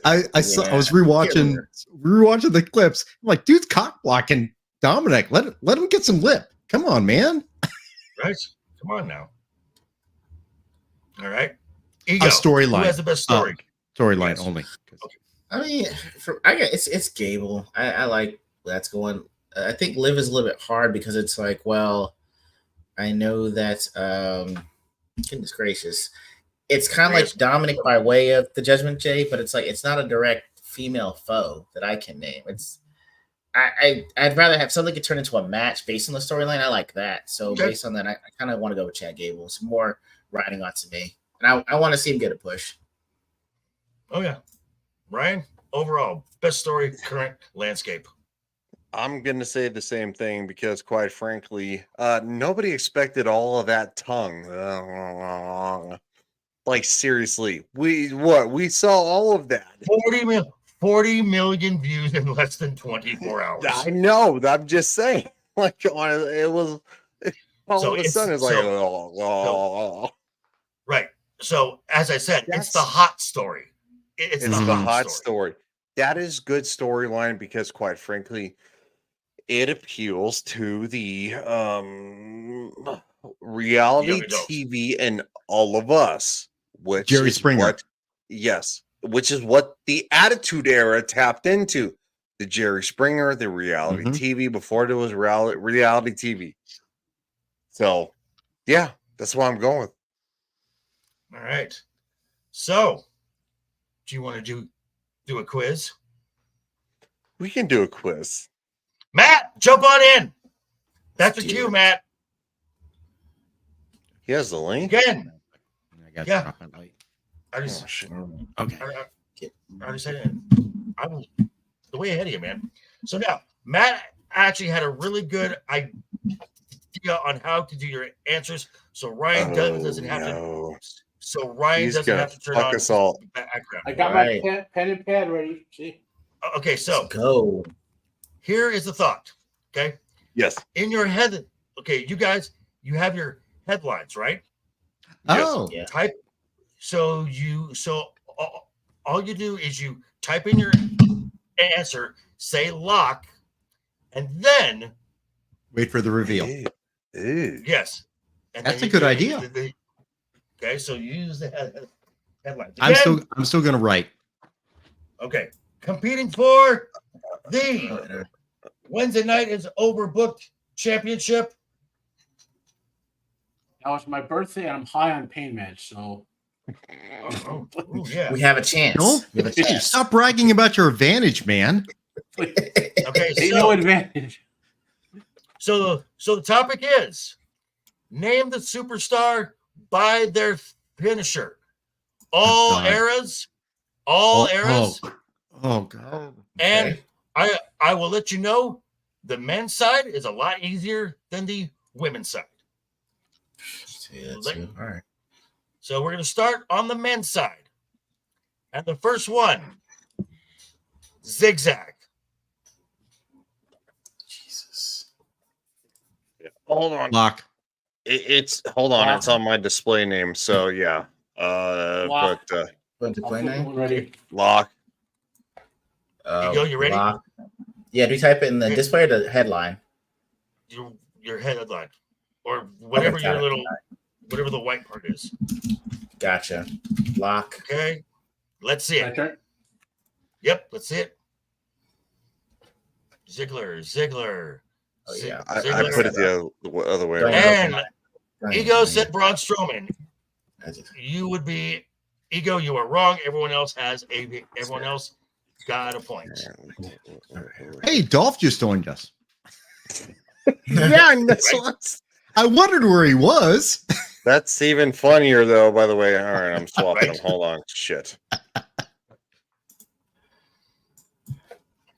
B: I was rewatching the clips. I'm like, dude's cockblocking Dominic. Let him get some lip. Come on, man.
C: Right. Come on now. All right. Ego.
B: A storyline.
C: Who has the best story?
B: Storyline only.
D: Okay. It's Gable. I like that's going. I think Liv is a little bit hard because it's like, well, I know that. Goodness gracious, it's kind of like Dominic by way of the Judgment Day, but it's like it's not a direct female foe that I can name. It's I'd rather have something could turn into a match based on the storyline. I like that. So based on that, I kind of want to go with Chad Gable. It's more riding on to me, and I want to see him get a push.
C: Oh yeah, Ryan. Overall, best story, current landscape.
A: I'm going to say the same thing because, quite frankly, nobody expected all of that tongue. Like, seriously, we saw all of that.
C: 40 million views in less than 24 hours.
A: I know. I'm just saying. Like, it was all of a sudden, it's like,
C: right. So, as I said, it's the hot story. It's the hot story.
A: That is good storyline because, quite frankly, it appeals to the reality TV and all of us, which
B: Jerry
A: is
B: Springer.
A: Which is what the Attitude Era tapped into. The Jerry Springer, the reality TV before there was reality TV. So, yeah, that's what I'm going with.
C: All right. So, do you want to do a quiz?
A: We can do a quiz.
C: Matt, jump on in. That's the cue, Matt.
A: He has the link.
C: Again.
B: I got my light.
C: Okay. I already said it. I'm the way ahead of you, man. So now, Matt actually had a really good idea on how to do your answers. So Ryan doesn't have to. So Ryan doesn't have to turn on
A: us all.
C: the background.
E: I got my pen and pad ready. See.
C: Okay, so
D: let's go.
C: Here is the thought. Okay.
A: Yes.
C: In your head. Okay, you guys, you have your headlines, right?
B: Oh,
C: yes. all you do is you type in your answer, say lock, and then
B: Wait for the reveal.
C: yes. And
B: That's
C: then
B: a good idea.
C: Okay, so you use the headlines.
B: I'm
C: Again,
B: still gonna write.
C: okay. Competing for the Wednesday night is Overbooked Championship.
E: That was my birthday, and I'm high on pain meds, so
C: Yeah.
D: We have a chance.
B: No,
D: We have a chance.
B: stop bragging about your advantage, man.
C: Okay,
E: ain't no advantage.
C: So the topic is name the superstar by their finisher. All
B: God.
C: eras, all eras,
B: Oh God.
C: and I will let you know the men's side is a lot easier than the women's side.
D: Yeah, too. All right.
C: So we're going to start on the men's side, and the first one, Zigzag.
D: Jesus.
A: Hold on.
B: Lock.
A: It's hold on.
E: Lock.
A: It's on my display name. So yeah.
E: Lock.
A: But
D: Going to
E: I'll
D: play
E: put
D: name?
E: one ready.
A: lock.
C: Ego, you ready?
D: Lock. Yeah, do you type it in the display or the headline?
C: Your headline, or whatever
D: Okay, got it.
C: whatever the white part is.
D: Gotcha. Lock.
C: Okay, let's see
E: My
C: it.
E: turn.
C: Yep, let's see it. Ziggler.
D: Oh, yeah.
A: I
C: Ziggler.
A: put it the other way
D: Go
A: around.
D: ahead.
C: And Ego said Braun Strowman.
D: I just-
C: You would be Ego. You are wrong. Everyone else got a point.
B: Hey, Dolph just joined us.
A: Yeah, and
B: I wondered where he was.
A: that's even funnier though. By the way, all right, I'm swapping
C: Right.
A: them. Hold on, shit.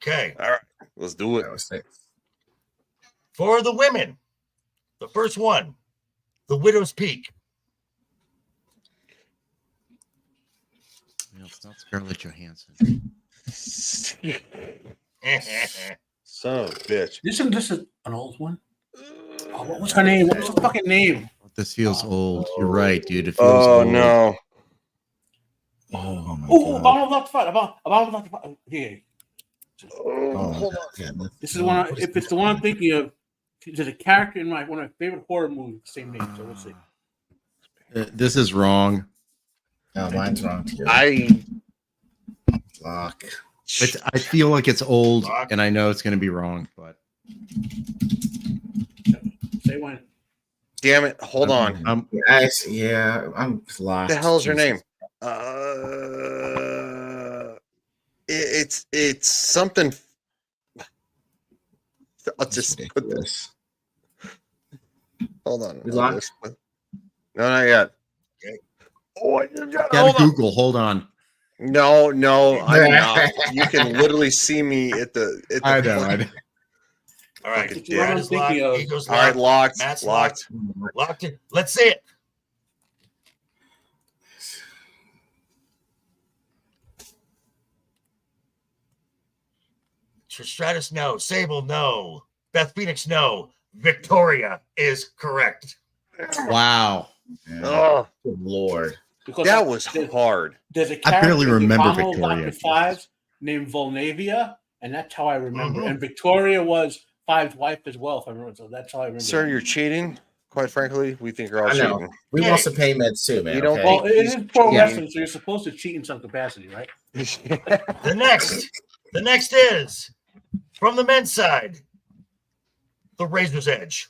C: Okay,
A: All right, let's do it.
D: That was sick.
C: for the women, the first one, the Widow's Peak.
B: No, it's not Scarlett Johansson.
A: Son of a bitch.
E: This is an old one. Oh, what was her name? What was her fucking name?
B: This feels old. You're right, dude. It feels
A: Oh
B: old.
A: no.
D: Oh, my
E: Oh,
D: God.
E: Abominable Dr. Fight. Abominable Dr. Fight. Here.
D: Oh,
A: Hold on.
D: goodness.
E: This is one. If it's the one I'm thinking of, there's a character in one of my favorite horror movies, same name. So let's see.
B: This is wrong.
D: No, mine's wrong too. Lock.
B: I feel like it's old,
C: Lock.
B: and I know it's going to be wrong, but
E: Say when.
A: Damn it. Hold on.
D: Yeah, I'm lost.
A: What the hell's your
D: Jesus.
A: name? It's something. I'll
D: That's
A: just put
D: ridiculous.
A: this. Hold on.
D: We
A: I'll
D: locked?
A: just put- No, not yet.
C: Okay.
A: Oh, I just got
B: gotta
A: hold on.
B: Google. Hold on.
A: No, I'm not. You can literally see me at the.
B: I know.
C: All right,
A: Fucking
C: Brad
E: dick.
C: is locked.
E: Thinking of-
C: Ego's
A: All right,
C: locked.
A: locked.
C: Matt's
A: Locked.
C: Locked in. Let's see it. Stratus, no. Sable, no. Beth Phoenix, no. Victoria is correct.
B: Wow.
A: Oh,
D: Good Lord.
E: Because
A: that was
E: there's,
A: hard.
E: there's a
B: I
E: character
B: barely
E: in the
B: remember
E: Abominable
B: Victoria.
E: Dr. Five named Volnavia, and that's how I remember.
C: Mhm.
E: And Victoria was Five's wife as well, if I remember. So that's how I remember.
A: Sir, you're cheating. Quite frankly, we think you're all
D: I know.
A: cheating.
D: We
C: Hey.
D: want some payments too, man.
A: You don't
D: okay?
E: Well, it is pro
B: Yeah.
E: wrestling, so you're supposed to cheat in some capacity, right?
C: The next is from the men's side, the Razor's Edge.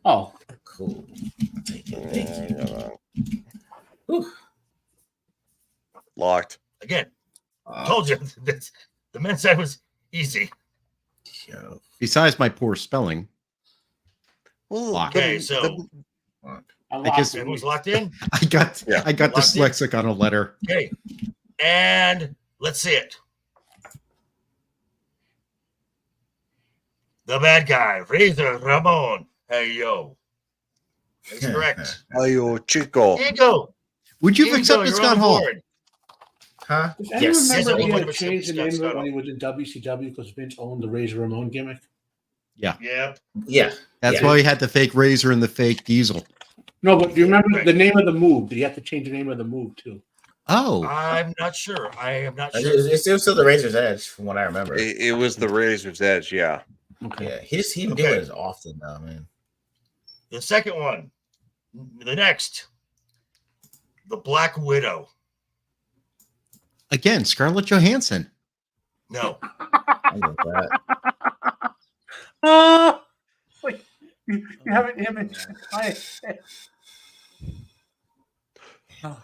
E: Oh,
D: Cool. I'll take it. Thank you. Whew.
A: Locked.
C: Again, told you this, the men's side was easy.
D: Yo.
B: Besides my poor spelling,
A: Well,
B: Locked.
C: Okay, so
E: I'm
B: I guess-
C: everyone's locked in.
B: I got
A: Yeah.
B: the
C: Locked in.
B: dyslexic on a letter.
C: Okay, and let's see it. The bad guy, Razor Ramon. Hey yo, that's correct.
A: Ayo, Chico.
C: Ego,
B: Would you have
C: Ego,
B: accepted
C: you're on
B: Scott
C: the
B: Hall?
C: board.
D: Huh?
E: Does anyone
D: Yes.
C: Yes,
E: remember
C: I
E: he
C: would
E: had
C: have
E: changed the
C: accepted
E: name of
C: Scott
E: it when
C: Hall.
E: he was in WCW because Vince owned the Razor Ramon gimmick?
C: Yep.
D: Yeah.
B: That's
D: Yeah.
B: why he had the fake razor and the fake diesel.
E: No, but do you remember
C: Right.
E: the name of the move? Did you have to change the name of the move too?
B: Oh,
C: I'm not sure. I am not sure.
D: It's still the Razor's Edge, from what I remember.
A: It was the Razor's Edge, yeah.
E: Okay.
D: Yeah, he didn't do it as often though, man.
C: The second one, the next, the Black Widow.
B: again, Scarlett Johansson.
C: No,
D: I get that.
E: Wait, you have an image. Oh.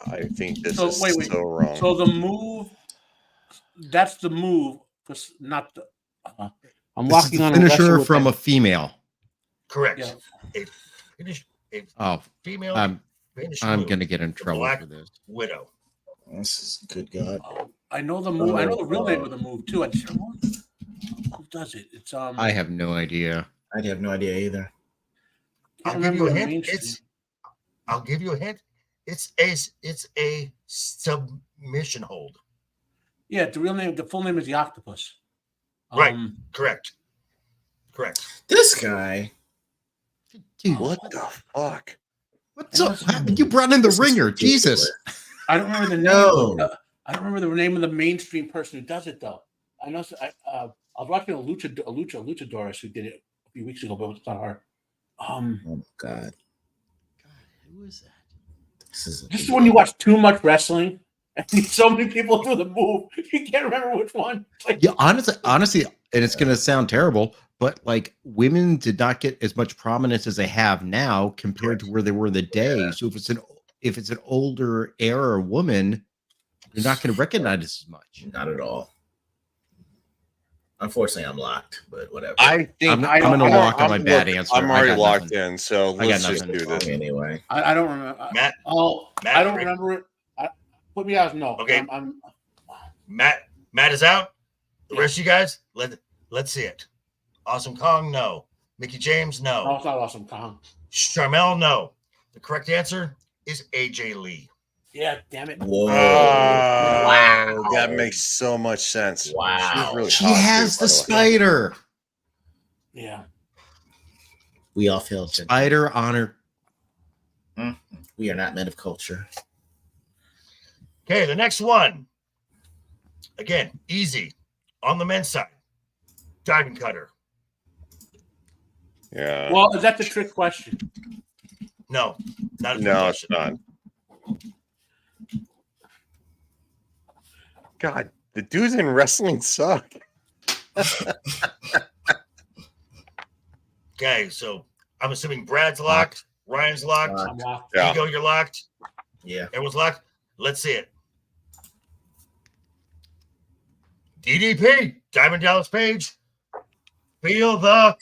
A: I think this
E: So,
A: is
E: wait.
A: so wrong.
E: So the move, that's the move, not the. I'm
B: This is
E: walking
B: the
E: on a
B: finisher
E: wrestler
B: from a
E: with
B: female.
C: correct.
E: Yeah.
C: A
B: Oh,
C: female
B: I'm
C: finishing
B: I'm
C: move,
B: gonna get in trouble
C: Black
B: for this.
C: Widow.
D: This is good God.
E: I know the move. I know the real name of the move too. I just don't know who does it. It's
B: I have no idea.
D: I have no idea either.
E: I
C: I'll give you a
E: the
C: hint.
E: mainstream.
C: I'll give you a hint. It's a submission hold.
E: Yeah, the real name, the full name is the Octopus.
C: Right. Correct.
D: This guy.
B: Dude,
A: What the fuck?
B: what's up? You brought in the
D: This is
B: ringer,
D: ridiculous.
B: Jesus.
E: I don't remember the name.
D: No.
E: I don't remember the name of the mainstream person who does it though. I know. I was watching a luchadorist who did it a few weeks ago, but it's not her.
D: Oh my God.
B: Who is that?
E: This is when you watch too much wrestling and so many people do the move, you can't remember which one. It's like,
B: Yeah, honestly, and it's gonna sound terrible, but like women did not get as much prominence as they have now compared to where they were in the day.
D: Yeah.
B: So if it's an older era woman, you're not gonna recognize this as much.
D: Not at all. Unfortunately, I'm locked, but whatever.
A: I think
B: I'm gonna lock on my bad
A: look,
B: answer.
A: I'm
B: I
A: already
B: got
A: locked
B: nothing.
A: in, so
B: I got
A: let's just
B: nothing.
A: do this.
D: Anyway.
E: I don't remember.
C: Matt,
E: I don't
C: Rick.
E: remember it. Put me out. No.
C: Okay.
E: I'm
C: Matt is out. The
E: Yeah.
C: rest of you guys, let's see it. Awesome Kong, no. Mickey James,
E: no,
C: no.
E: it's not Awesome Kong.
C: Charmel, no. The correct answer is AJ Lee.
E: Yeah, damn it.
D: Whoa.
A: Wow,
D: Wow.
A: that makes so much sense.
D: Wow.
A: She's really
B: She
A: hot,
B: has
A: too,
B: the
A: by way.
B: spider.
E: Yeah.
D: We all feel it.
B: Spider on her.
D: We are not men of culture.
C: Okay, the next one. Again, easy. On the men's side, diving cutter.
A: Yeah.
E: Well, is that the trick question?
C: No, not a trick
A: No, it's
C: question.
A: not. God, the dudes in wrestling suck.
C: Okay, so I'm assuming Brad's locked, Ryan's locked,
E: I'm locked.
A: Yeah.
C: Ego, you're locked.
D: Yeah.
C: Everyone's locked. Let's see it. DDP, Diamond Dallas Page. Feel the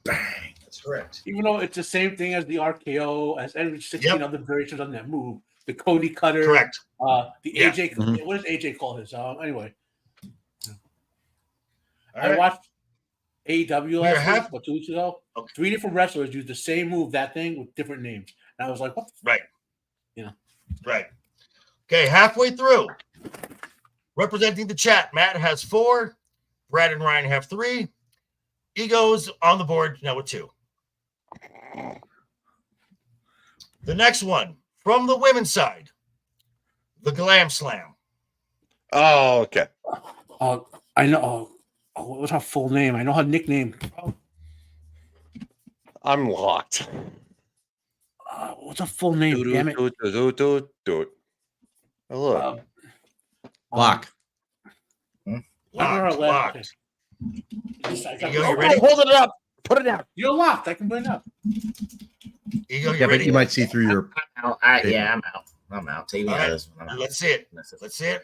D: Bang. That's correct.
E: Even though it's the same thing as the RKO, as every 16
C: Yep.
E: other variations on that move. The Cody Cutter.
C: correct.
E: The
C: Yeah.
E: AJ.
B: Mhm.
E: What does AJ call his? Anyway,
C: All
E: I
C: right.
E: watched AEW
C: We're
E: last
C: half-
E: week, about 2 weeks ago.
C: Okay.
E: 3 different wrestlers used the same move, that thing, with different names. And I was like, what the
C: Right.
E: You know.
C: Right. Okay, halfway through. Representing the chat, Matt has 4. Brad and Ryan have 3. Ego's on the board now with 2. The next one from the women's side, the Glam Slam.
A: Oh, okay.
E: I know. What was her full name? I know her nickname.
A: I'm locked.
E: What's her full name? Damn it.
A: Oh, look.
B: Lock.
C: Locked. Locked.
E: Ego,
C: You ready?
A: Hold it up. Put it out.
E: You're locked. I can bring it up.
C: Ego, you
B: Yeah, but
C: ready?
B: you might see through your.
D: I'm out. I'm out. Take me
C: All
D: out
C: right.
D: of this one. I'm out.
C: Let's see it.
D: That's it.
C: Let's see it.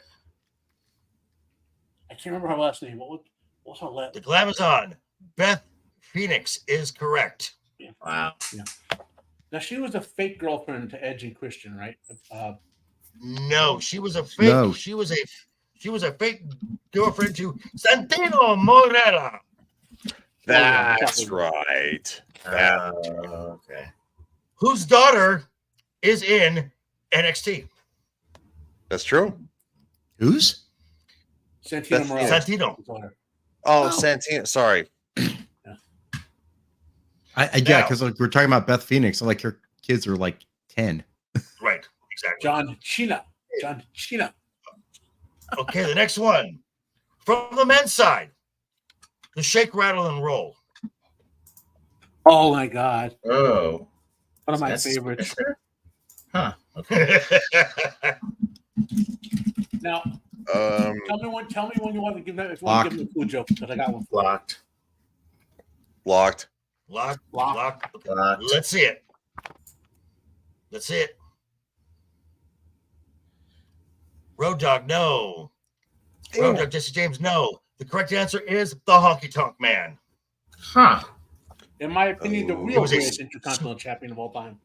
E: I can't remember her last name. What's her last
C: The Glamazon, Beth Phoenix is correct.
D: Wow.
E: Now, she was a fake girlfriend to Edge and Christian, right?
C: No, she was a fake.
B: No.
C: She was a fake girlfriend to Santino Morella.
A: That's right.
D: Okay.
C: Whose daughter is in NXT.
A: That's true.
B: Who's?
E: Santino
A: That's-
E: Morales.
C: Santino.
A: Oh, Santino. Sorry.
B: Yeah,
C: Now-
B: because like we're talking about Beth Phoenix, so like her kids are like 10.
C: Right, exactly.
E: John Cena.
C: Okay, the next one. From the men's side, the shake, rattle, and roll.
E: Oh my God,
D: Oh,
E: one of my
D: that's
E: favorites.
D: Finisher? Huh. Okay.
E: Now,
A: Um,
E: tell me when you want to give them. If you want to give them a cool joke, because I got one.
D: Blocked.
A: locked.
C: Lock. Okay.
D: Locked.
C: Let's see it. Let's see it. Road Dog, no. Road Dog, Jesse James, no. The correct answer is the Honky Tonk Man.
D: Huh.
E: In my opinion, the
A: Oh.
E: real
C: It was a-
E: greatest intercontinental champion of all time.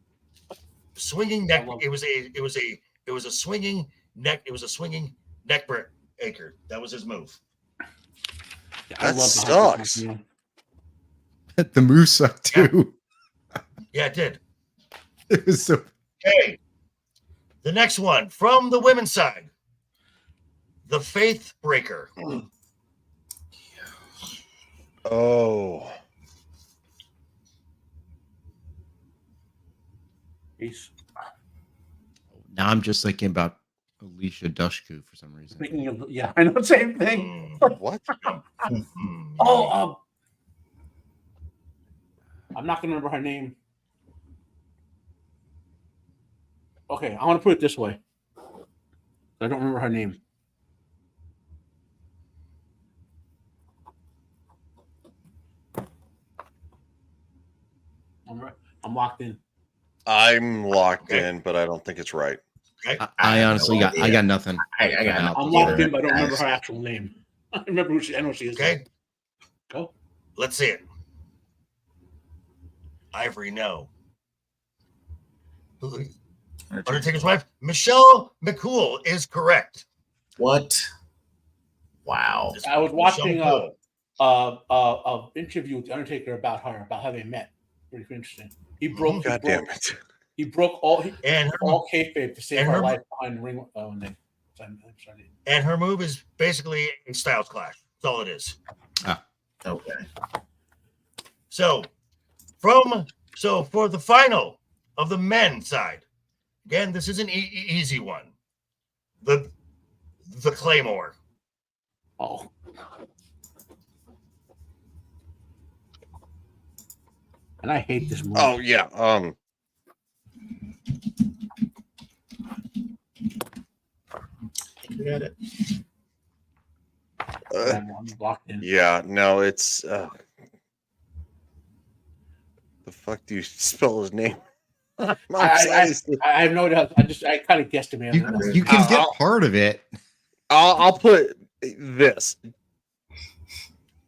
C: Swinging neck.
E: I love
C: It was a swinging neck. It was a swinging neck breaker. That was his move.
E: I
A: That
E: love
A: sucks.
E: the Honky Tonk Man.
B: The move sucked too.
C: Yeah, it did.
B: It was so.
C: Okay. The next one from the women's side, the Faith Breaker.
A: Oh,
E: Peace.
B: Now I'm just thinking about Alicia Dushku for some reason.
E: Speaking of, yeah, I know the same thing.
A: what?
E: Oh, I'm not gonna remember her name. Okay, I want to put it this way. I don't remember her name. I'm locked in.
A: I'm locked
C: Okay.
A: in, but I don't think it's right.
C: Okay.
B: I honestly
D: no
B: got I
D: idea.
B: got nothing.
D: I got nothing.
E: I'm locked in, but I don't remember her actual name. I remember who she. I know she is.
C: Okay.
E: Go.
C: Let's see it. Ivory, no. Undertaker's wife, Michelle McCool, is correct.
D: What? Wow.
E: I was watching
C: Michelle
E: a interview with the Undertaker about her, about how they met. Pretty interesting. He broke.
A: God damn it!
E: He broke all.
C: And
E: all kayfabe to save
C: and
E: her
C: her-
E: life behind the ring. Oh, and
C: and her move is basically a Styles Clash. That's all it is.
D: Okay.
C: So, for the final of the men's side, again, this is an easy one. The Claymore.
E: oh, and I hate this movie.
A: Oh yeah.
D: You got it.
E: I'm locked in.
A: Yeah. No, it's. The fuck do you spell his name? I'm
E: I have no doubt. I kind of guessed him.
B: You can get part of it.
A: I'll put this.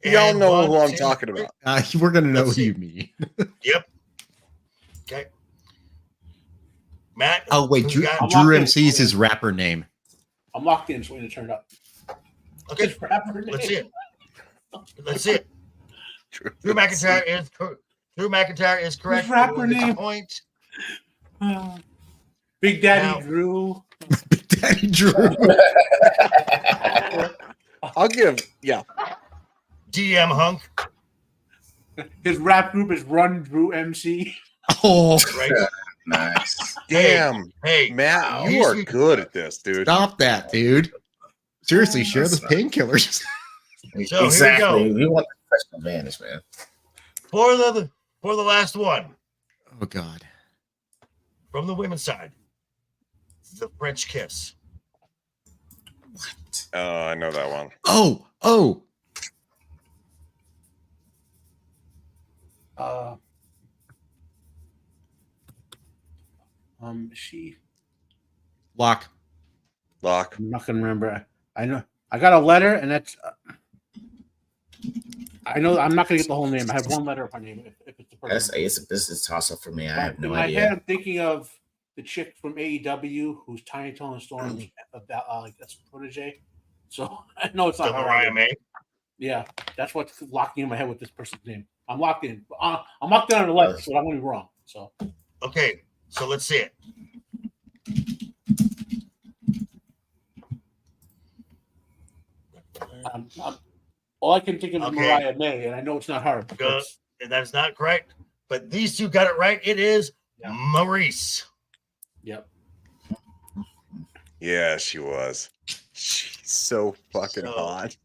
A: Y'all
C: And
A: know who
C: one,
A: I'm
C: two,
A: talking
C: three.
A: about.
B: We're gonna know
C: Let's
B: who
C: see.
B: you mean.
C: Yep. Okay. Matt.
B: Oh wait,
C: who
B: Drew,
C: you got?
E: I'm
B: Drew
E: locked in.
B: MC's his rapper name.
E: I'm locked in. So we need to turn it up.
C: Okay.
E: His rapper name.
C: Let's see it. Let's see it. Drew McIntyre is correct.
E: His rapper
C: It's a
E: name.
C: point.
E: Big Daddy
C: Now-
E: Drew.
B: Big Daddy Drew.
A: I'll give. Yeah.
C: DM Hunk.
E: His rap group is Run Drew MC.
B: Oh,
C: Right.
D: Nice.
A: Damn,
C: Hey,
A: Matt,
D: wow.
A: you are good at this, dude.
B: stop that, dude. Seriously, share the
D: That's not-
B: painkillers.
C: So, here we
D: Exactly.
C: go.
D: We want the professional advantage, man.
C: for the last one
B: Oh God.
C: from the women's side, the French Kiss.
D: What?
A: Oh, I know that one.
B: Oh.
E: She.
B: Lock.
A: Lock.
E: I'm not gonna remember. I know. I got a letter, and that's. I know. I'm not gonna get the whole name. I have one letter of her name. If it's the person.
D: This is toss up for me. I have
E: In
D: no
E: my
D: idea.
E: head, I'm thinking of the chick from AEW who's Tiny Tone Storm's about like that's protege. So I know it's
C: The
E: not her.
C: Mariah May.
E: Yeah, that's what's locking in my head with this person's name. I'm locked in. I'm locked in on the letter, so I'm gonna be wrong. So
C: Okay, so let's see it.
E: all I can think of is
C: Okay.
E: Mariah May, and I know it's not her.
C: Good. And that is not correct. but these two got it right. It is
E: Yeah.
C: Maurice.
E: Yep.
A: Yeah, she was. She's so fucking
C: So-
A: hot.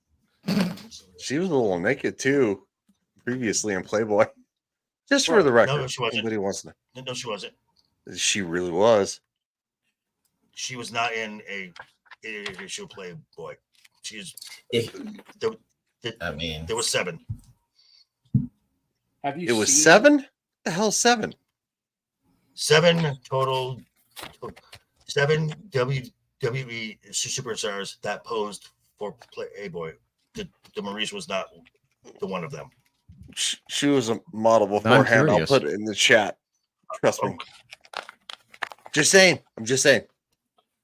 A: She was a little naked too, previously in Playboy. Just for the record,
C: No, she wasn't.
A: anybody wants to
C: No, she wasn't.
A: know. She really was.
C: She was not in a show Playboy. She's
D: If,
C: there
D: I mean,
C: was 7.
E: Have you
A: It was
E: seen-
A: 7? The hell 7?
C: 7 total. 7 WWE superstars that posed for Playboy. The Maurice was not the one of them.
A: She was a model beforehand. I'll
B: curious.
A: put it in the chat. Trust me. Just saying. I'm just saying.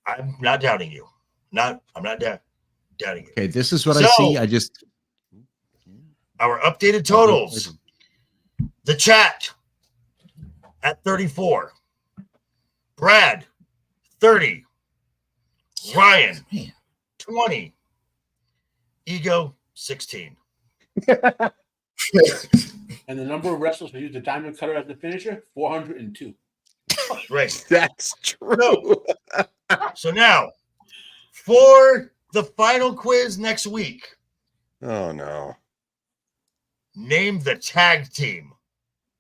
C: I'm not doubting you. I'm not doubting you.
B: Okay, this is what I
C: So-
B: see. I just
C: Our updated totals. The chat at 34. Brad, 30. Ryan,
D: man.
C: 20. Ego, 16.
E: And the number of wrestlers who use the diamond cutter as the finisher, 402.
C: Right.
A: That's true.
C: So now, for the final quiz next week,
A: Oh no.
C: name the tag team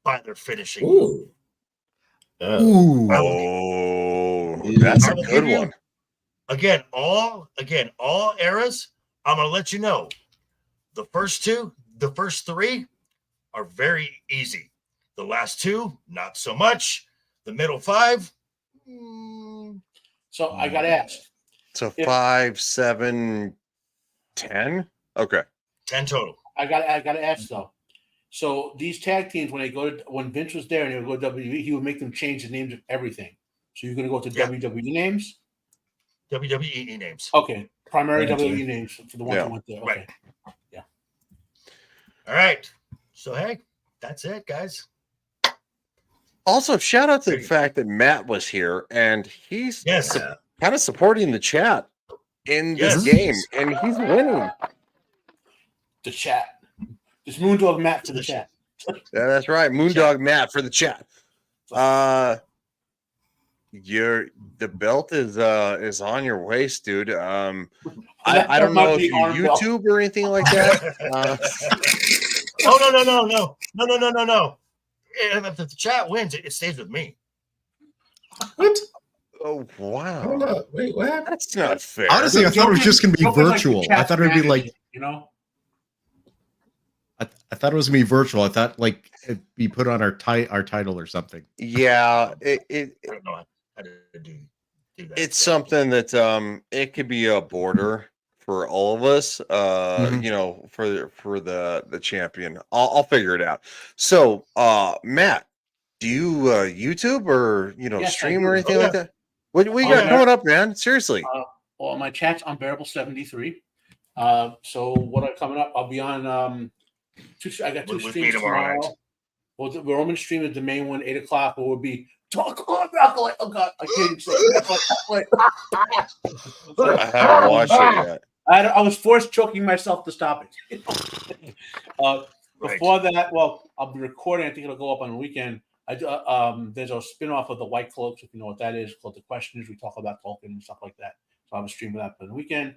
C: by their finishing move.
D: Ooh. Oh.
B: ooh.
A: Oh, that's a
C: I will
A: good
C: give you-
A: one.
C: Again, all eras. I'm gonna let you know. The first 3 are very easy. The last 2, not so much. The middle 5,
E: So I got asked.
A: So
E: If-
A: 5, 7, 10. Okay.
C: 10 total.
E: I got to ask though. So these tag teams, when Vince was there and they would go to WWE, he would make them change the names of everything. So you're going to go to
C: Yeah.
E: WWE names?
C: WWE names.
E: Okay, primary
D: Thank
E: WWE
D: you.
E: names for the ones
A: Yeah.
E: that went there. Okay.
C: Right. All right. So hey, that's it, guys.
A: Also, shout out to the
C: Great.
A: fact that Matt was here and he's
C: Yes.
A: kind of supporting the chat in this
C: Yes.
A: game, and he's winning.
E: The chat. Just Moondog Matt to the chat.
A: Yeah, that's right. Moondog Matt for the chat. The belt is on your waist, dude. I don't know if you YouTube or anything like that.
C: Oh no. If the chat wins, it stays with me.
D: What?
A: Oh wow,
D: Hold up. Wait, what happened?
A: that's not fair.
B: Honestly, I thought it was just going to be
E: Don't be like the
B: virtual. I
E: chat
B: thought it would be like
E: manager, you know.
B: I thought it was going to be virtual. I thought like it'd be put on our title or something.
A: Yeah,
C: I don't know how to do that.
A: it's something that it could be a border for all of us.
B: Mhm.
A: You know, for the champion. I'll figure it out. So, Matt, do you YouTube or
E: Yes, I
A: stream
E: do.
A: or anything
C: Oh,
A: like that? What you
E: Oh,
A: got
E: yeah.
A: coming up, man? Seriously.
E: Well, my chat's unbearable 73. So what I'm coming up, I'll be on. I got 2
C: With me
E: streams
C: tomorrow
E: tomorrow.
C: night.
E: Well, the Roman stream is the main one, 8 o'clock. It will be talk on Broccoli. Oh God, I can't even say it.
A: I haven't watched it yet.
E: I was forced choking myself to stop it.
C: Right.
E: Before that, well, I'll be recording. I think it'll go up on the weekend. I do, there's a spin-off of the White Cloaks, if you know what that is, called The Questioners. We talk about Tolkien and stuff like that. So I'm streaming that for the weekend.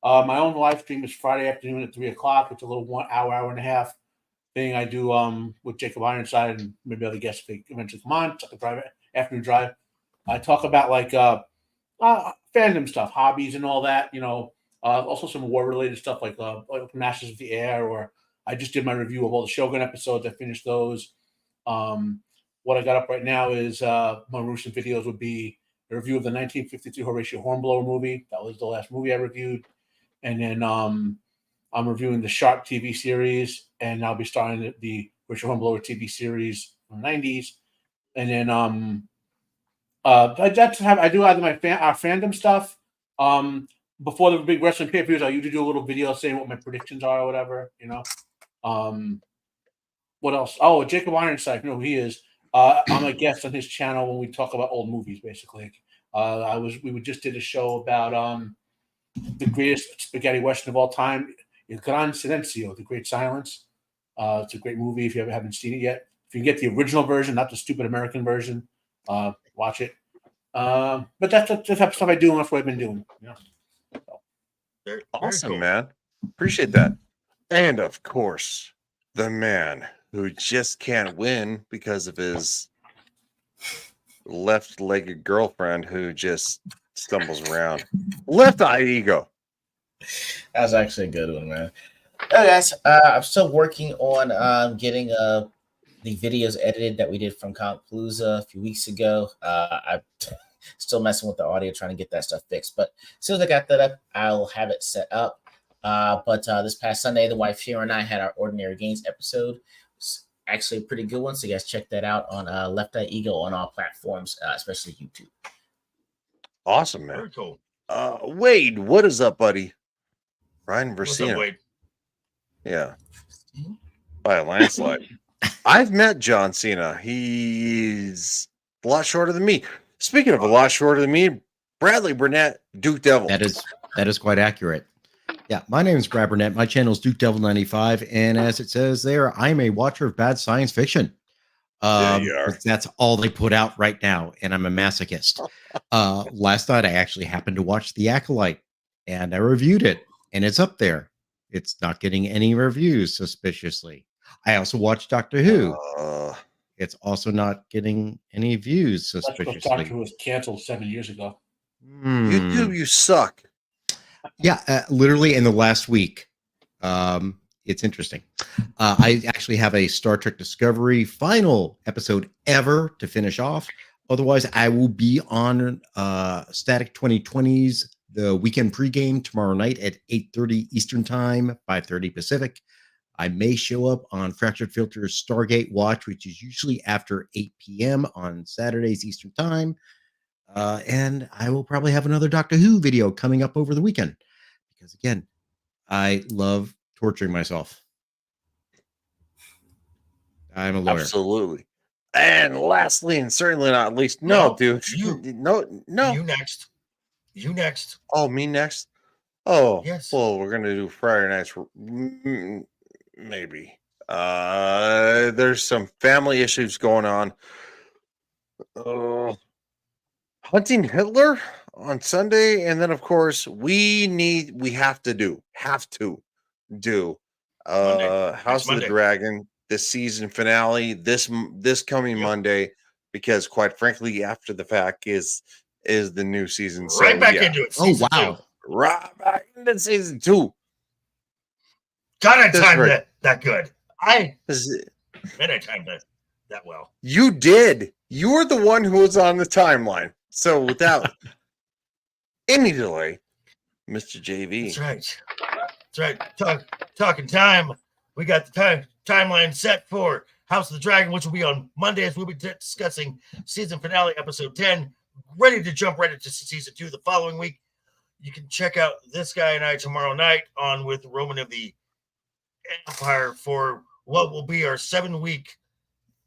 E: My own live stream is Friday afternoon at 3 o'clock. It's a little 1 hour, hour and a half thing I do with Jacob Ironside and maybe other guests if they eventually come on. It's like a afternoon drive. I talk about like fandom stuff, hobbies and all that, also some war-related stuff like Masters of the Air, or I just did my review of all the Shogun episodes. I finished those. What I got up right now is my recent videos would be a review of the 1953 Horatio Hornblower movie. That was the last movie I reviewed. And then I'm reviewing the Sharp TV series, and I'll be starting the Horatio Hornblower TV series from the 90s. And then I do either our fandom stuff. Before the big wrestling pay-per-views, I usually do a little video saying what my predictions are or whatever, What else? Oh, Jacob Ironside, you know who he is. I'm a guest on his channel when we talk about old movies, basically. We just did a show about the greatest spaghetti western of all time, Il Gran Silenzio, The Great Silence. It's a great movie if you haven't seen it yet. you get the original version, not the stupid American version, watch it. But that's the type of stuff I do, and that's what I've been doing. Yeah.
C: Very
A: Awesome,
C: cool.
A: man. Appreciate that. And of course, the man who just can't win because of his left-legged girlfriend who just stumbles around. LeftEyeEgo.
D: That was actually a good one, man. Oh, guys, I'm still working on getting the videos edited that we did from Comic Palooza a few weeks ago. I'm still messing with the audio, trying to get that stuff fixed. But as soon as I got that up, I'll have it set up. But this past Sunday, the wife here and I had our Ordinary Games episode. It's actually a pretty good one. So you guys check that out on LeftEyeEgo on all platforms, especially YouTube.
A: Awesome, man.
C: Very cool.
A: Wade, what is up, buddy? Ryan
C: What's up,
A: Versino.
C: Wade?
A: Yeah. By a landslide. I've met John Cena. He's a lot shorter than me. Speaking of a lot shorter than me, Bradley Burnett, Duke Devil.
B: That is quite accurate. Yeah, my name is Brad Burnett. My channel is Duke Devil 95, and as it says there, I'm a watcher of bad science fiction.
A: Yeah, you are.
B: That's all they put out right now, and I'm a masochist. Last night, I actually happened to watch The Acolyte, and I reviewed it, and it's up there. It's not getting any reviews, suspiciously. I also watched Doctor Who. It's also not getting any views,
E: That's because
B: suspiciously.
E: Doctor Who was canceled 7 years ago.
A: YouTube, you suck.
B: Yeah, literally in the last week. It's interesting. I actually have a Star Trek Discovery final episode ever to finish off. Otherwise, I will be on Static 2020's the weekend pregame tomorrow night at 8:30 Eastern Time, 5:30 Pacific. I may show up on Fractured Filter's Stargate Watch, which is usually after 8 p.m. on Saturdays Eastern Time. And I will probably have another Doctor Who video coming up over the weekend. Because, again, I love torturing myself. I'm a lawyer.
A: Absolutely. And lastly, and certainly not least, no, dude. No.
C: You next. You next.
A: Oh, me next? Oh,
C: Yes.
A: Well, we're going to do Friday nights. Maybe. There's some family issues going on. Hunting Hitler on Sunday, and then of course we have to do
C: Monday.
A: House of
C: Monday.
A: the Dragon, the season finale this coming Monday, because quite frankly, after the fact is the new season.
C: Right back into it.
B: Oh,
C: Season
B: wow.
C: 2.
A: Right back into season 2.
C: God, I
A: That's
C: timed
A: right.
C: that good. I
A: This-
C: timed that well.
A: You did. You were the one who was on the timeline. So without any delay, Mr. JV.
C: That's right. That's right. Talking time. We got the timeline set for House of the Dragon, which will be on Monday, as we'll be discussing season finale, episode 10. Ready to jump right into season 2 the following week. You can check out this guy and I tomorrow night on with Roman of the Empire for what will be our 7-week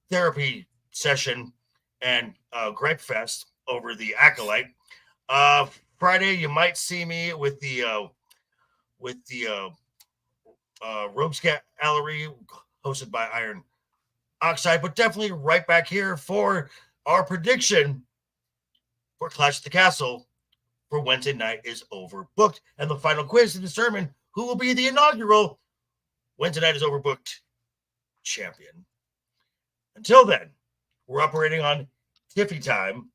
C: therapy session and gripe fest over the Acolyte. Friday, you might see me with the Rogues Gallery hosted by Iron Oxide, but definitely right back here for our prediction for Clash at the Castle for Wednesday night is Overbooked, and the final quiz to determine who will be the inaugural Wednesday night is Overbooked champion. Until then, we're operating on Tiffy time,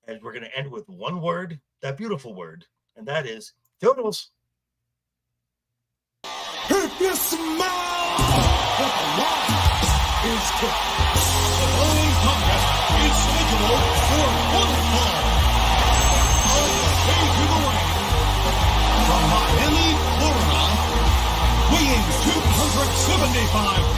C: and we're going to end with one word, that beautiful word, and that is Toodles.
F: If you smile, but the line is cut. The following contest is scheduled for one fall. On the way to the ring, from Miami, Florida, weighing 275